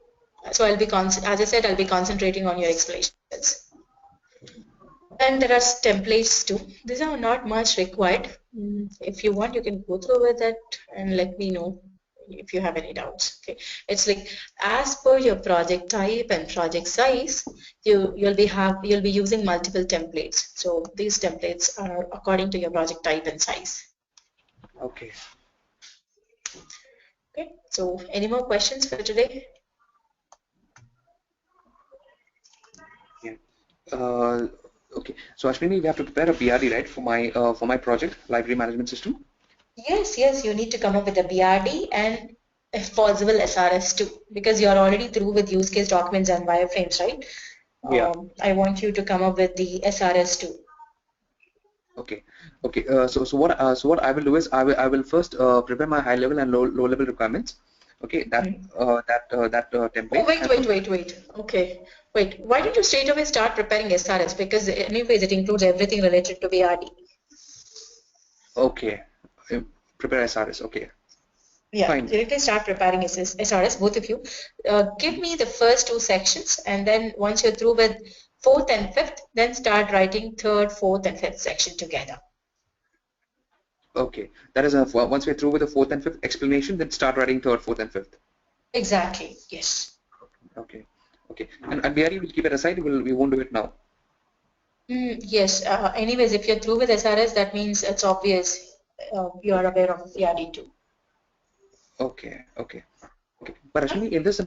so I'll be as I said, I'll be concentrating on your explanations. And there are templates too. These are not much required. If you want, you can go through with it and let me know if you have any doubts. Okay, it's like as per your project type and project size, you'll be using multiple templates. So these templates are according to your project type and size. Okay. Okay. So any more questions for today? Yeah. Okay. So Ashwini, we have to prepare a BRD, right, for my project, library management system. Yes, you need to come up with a BRD and if possible SRS too, because you're already through with use case documents and wireframes, right? Yeah. I want you to come up with the SRS too. Okay. So what I will do is I will first prepare my high level and low level requirements. Okay. That template. Oh, wait. Okay. Wait. Why did you straight away start preparing SRS? Because anyways, it includes everything related to BRD. Okay. Prepare SRS. Okay. Yeah, fine. Directly start preparing SRS, both of you. Give me the first two sections, and then once you're through with fourth and fifth, then start writing third, fourth, and fifth section together. Okay, that is once we're through with the fourth and fifth explanation, then start writing third, fourth, and fifth. Exactly. Yes. Okay. And BRE we'll keep it aside. We won't do it now. Yes. Anyways, if you're through with SRS, that means it's obvious you are aware of BRD too. Okay. But actually, in this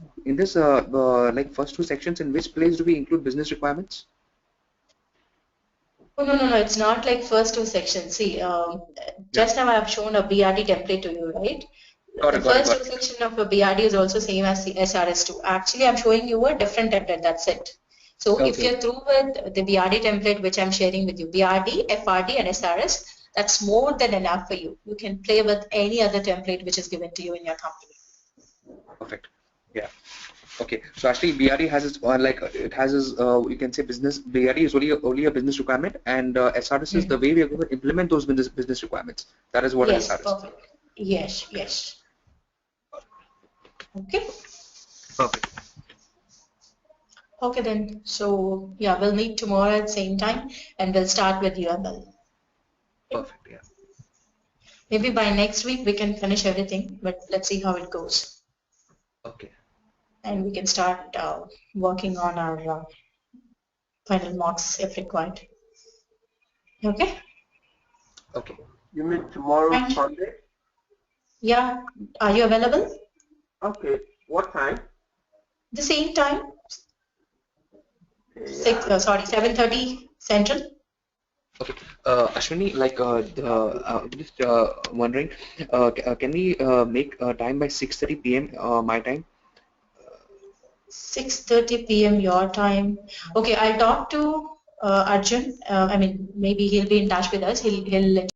like first two sections, in which place do we include business requirements? Oh, no, it's not like first two sections. See, just now I have shown a BRD template to you, right? The first two section of a BRD is also same as the SRS2. Actually, I'm showing you a different template, that's it. So if you're through with the BRD template, which I'm sharing with you, BRD, FRD, and SRS, that's more than enough for you. You can play with any other template which is given to you in your company. Perfect. Yeah. Okay. So actually, BRD has its it has its you can say business. BRD is only a business requirement, and SRS is the way we are going to implement those business requirements. That is what yes, SRS. Perfect. Yes. Okay. Perfect. Okay then. So yeah, we'll meet tomorrow at same time, and we'll start with UML. Perfect. Yeah. Maybe by next week we can finish everything, but let's see how it goes. Okay. And we can start working on our final marks if required. Okay? Okay. You mean tomorrow, Fine. Sunday? Yeah. Are you available? Okay. What time? The same time. Yeah. 7:30 Central. Okay. Ashwini, like just wondering, can we make time by 6:30 p.m. My time? 6:30 p.m. your time. Okay, I'll talk to Arjun. I mean, maybe he'll be in touch with us. He'll let